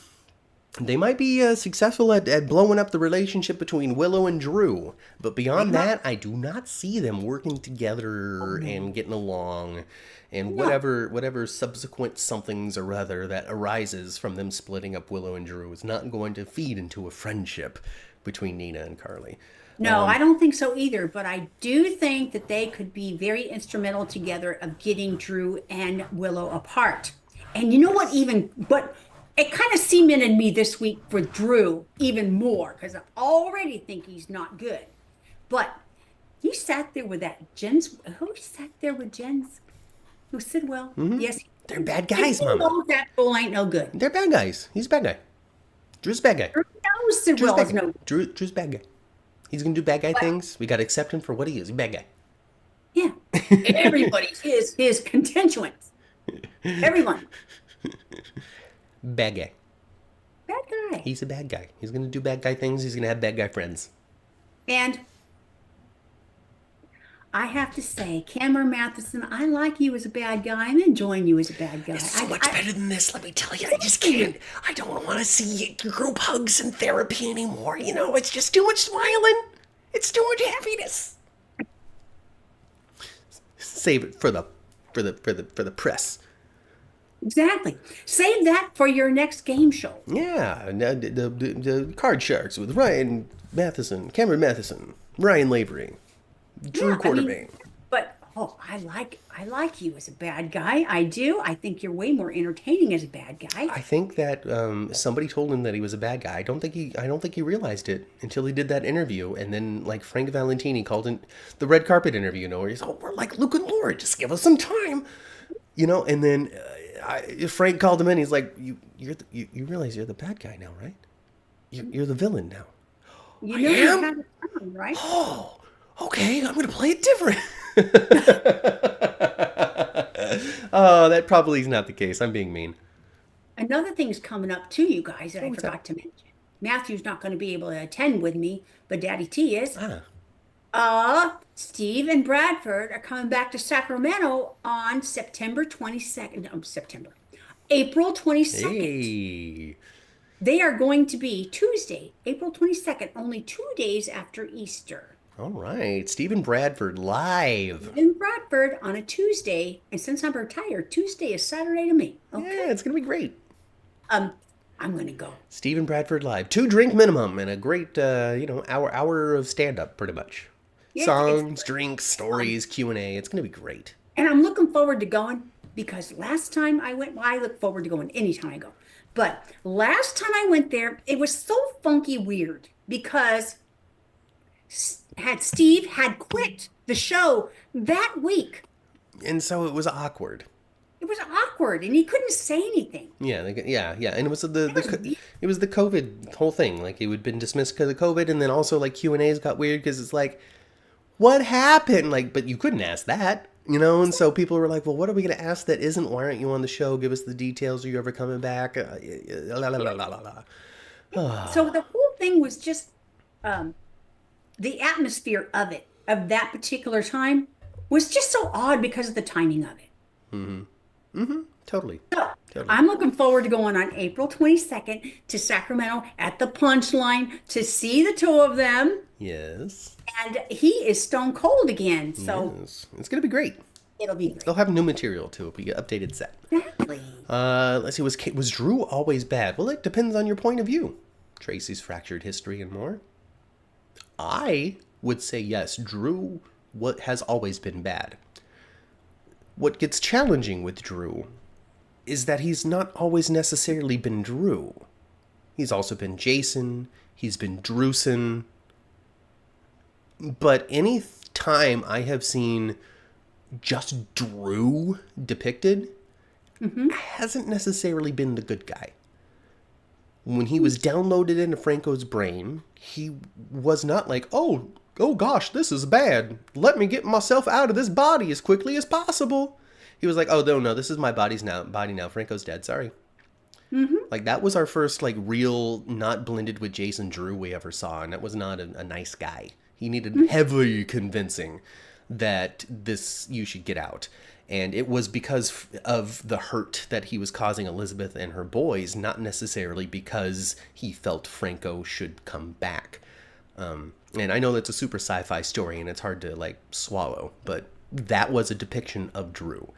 They might be successful at blowing up the relationship between Willow and Drew, but beyond that, I do not see them working together and getting along, and whatever subsequent somethings or other that arises from them splitting up Willow and Drew is not going to feed into a friendship between Nina and Carly. no, I don't think so either, but I do think that they could be very instrumental together of getting Drew and Willow apart. And you know what, but it kind of cemented me this week for Drew even more because I already think he's not good. But He sat there with that who sat there with Jen's, who Sidwell? Yes. They're bad And guys, he Mama. knows that fool ain't no good. They're bad guys. He's a bad guy. Drew's a bad guy. Drew knows Drew's a Sidwell is bad guy. no good. Drew's a bad guy. He's gonna do bad guy But things. We gotta accept him for what he is. He's a bad guy. yeah, everybody's his constituents. Everyone. Bad guy. Bad guy. He's a bad guy. He's gonna do bad guy things. He's gonna have bad guy friends. And I have to say, Cameron Matheson, I like you as a bad guy. I'm enjoying you as a bad guy. It's so much better than this, let me tell you. I just can't. I don't want to see group hugs and therapy anymore. You know, it's just too much smiling. It's too much happiness. Save it for the press. Exactly. Save that for your next game show. Yeah, the card sharks with Ryan Matheson, Cameron Matheson, Ryan Lavery, Drew Quartermain. But I like you as a bad guy. I do. I think you're way more entertaining as a bad guy. I think that somebody told him that he was a bad guy. I don't think he realized it until he did that interview, and then like Frank Valentini called in the red carpet interview. You know, where he's we're like Luke and Laura, just give us some time, you know. And then Frank called him in. He's like, you realize you're the bad guy now, right? You're the villain now. You know you had a time, right? Oh, okay. I'm gonna play it different. Oh, that probably is not the case. I'm being mean. Another thing's coming up too, you guys, that I What's forgot that? to mention. Matthew's not going to be able to attend with me, but Daddy T is. Steve and Bradford are coming back to Sacramento on September 22nd. April 22nd. Hey. They are going to be Tuesday, April 22nd, only 2 days after Easter. All right. Stephen Bradford live. In Bradford on a Tuesday, and since I'm retired, Tuesday is Saturday to me. Okay. Yeah, it's gonna be great. I'm gonna go. Stephen Bradford live. 2 drink minimum and a great hour of stand up pretty much. Yeah, Songs, drinks, stories, Q&A. It's gonna be great. And I'm looking forward to going because last time I went, well, I look forward to going anytime I go. But last time I went there, it was so funky weird because Steve had quit the show that week. And so it was awkward. It was awkward and he couldn't say anything. Yeah, yeah, and it was the weird. it was the COVID whole thing. Like it had been dismissed because of COVID, and then also like Q&As got weird because it's like, what happened? Like, but you couldn't ask that, you know. And so people were like, well, what are we gonna ask that isn't? Why aren't you on the show? Give us the details. Are you ever coming back? La, la, la, la, la, la. So the whole thing was just the atmosphere of it, of that particular time, was just so odd because of the timing of it. Totally. So Totally. I'm looking forward to going on April 22nd to Sacramento at the Punchline to see the two of them. Yes. And he is stone cold again. So Yes. It's gonna be great. it'll be great. They'll have new material too. We get updated set. Exactly. Let's see. Was Drew always bad? Well, it depends on your point of view. Tracy's fractured history and more. I would say yes. Drew has always been bad. What gets challenging with Drew is that he's not always necessarily been Drew. He's also been Jason. He's been Drewson. But any time I have seen just Drew depicted, hasn't necessarily been the good guy. When he was downloaded into Franco's brain, he was not like, oh gosh, this is bad. Let me get myself out of this body as quickly as possible. He was like, oh no, this is my body now. Franco's dead. Sorry. Like that was our first like real not blended with Jason Drew we ever saw, and that was not a nice guy. He needed heavy convincing that you should get out. And it was because of the hurt that he was causing Elizabeth and her boys, not necessarily because he felt Franco should come back. And I know that's a super sci-fi story and it's hard to like swallow, but that was a depiction of Drew.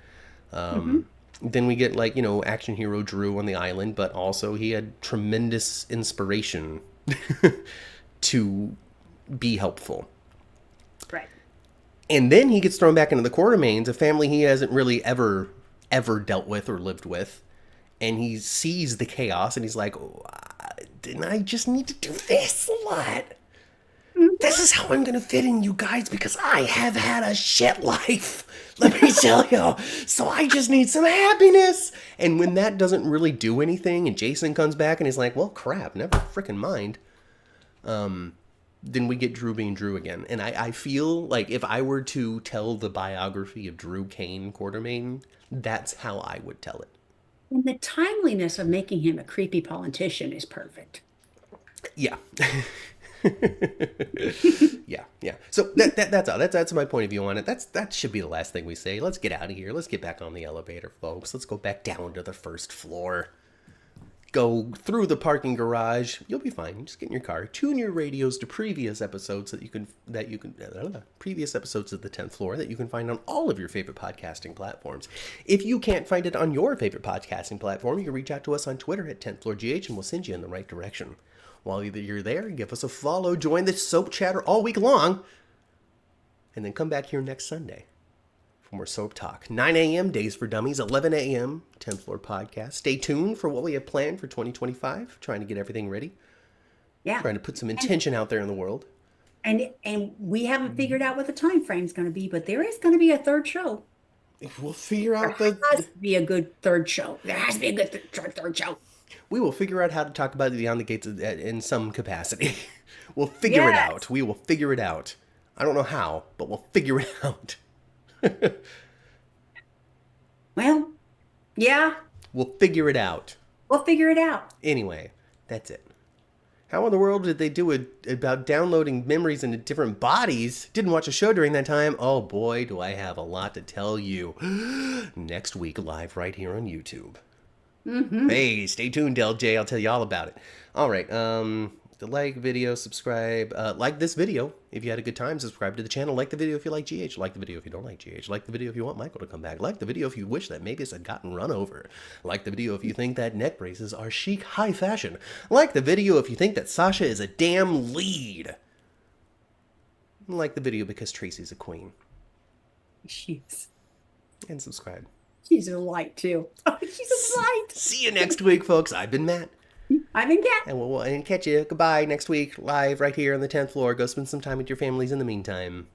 Then we get like, action hero Drew on the island, but also he had tremendous inspiration to be helpful. Right. And then he gets thrown back into the Quartermains, a family he hasn't really ever dealt with or lived with. And he sees the chaos and he's like, didn't I just need to do this a lot? This is how I'm gonna fit in, you guys, because I have had a shit life. Let me tell you. So I just need some happiness. And when that doesn't really do anything, and Jason comes back and he's like, well, crap, never freaking mind. Then we get Drew being Drew again. And I feel like if I were to tell the biography of Drew Kane Quartermain, that's how I would tell it. And the timeliness of making him a creepy politician is perfect. Yeah. yeah. So that's all. That's my point of view on it. That should be the last thing we say. Let's get out of here. Let's get back on the elevator, folks. Let's go back down to the first floor. Go through the parking garage. You'll be fine. Just get in your car. Tune your radios to previous episodes previous episodes of the 10th floor that you can find on all of your favorite podcasting platforms. If you can't find it on your favorite podcasting platform, you can reach out to us on Twitter at 10th floor GH and we'll send you in the right direction. While you're there, give us a follow, join the soap chatter all week long, and then come back here next Sunday for more soap talk. 9 a.m. Days for Dummies, 11 a.m. 10th Floor Podcast. Stay tuned for what we have planned for 2025, trying to get everything ready. Yeah. Trying to put some intention out there in the world. And we haven't figured out what the time frame's going to be, but there is going to be a third show. We'll figure out There has to be a good third show. There has to be a good third show. We will figure out how to talk about it Beyond the Gates in some capacity. We'll figure it out. We will figure it out. I don't know how, but we'll figure it out. Well, yeah. We'll figure it out. We'll figure it out. Anyway, that's it. How in the world did they do it about downloading memories into different bodies? Didn't watch a show during that time. Oh boy, do I have a lot to tell you. Next week, live right here on YouTube. Mm-hmm. Hey, stay tuned, LJ. I'll tell you all about it. All right. The like video, subscribe. Like this video if you had a good time. Subscribe to the channel. Like the video if you like GH. Like the video if you don't like GH. Like the video if you want Michael to come back. Like the video if you wish that Mavis had gotten run over. Like the video if you think that neck braces are chic high fashion. Like the video if you think that Sasha is a damn lead. Like the video because Tracy's a queen. She's. And subscribe. She's a light, too. Oh, she's a light. See you next week, folks. I've been Matt. I've been Kat. And we'll catch you. Goodbye next week, live right here on the 10th floor. Go spend some time with your families in the meantime.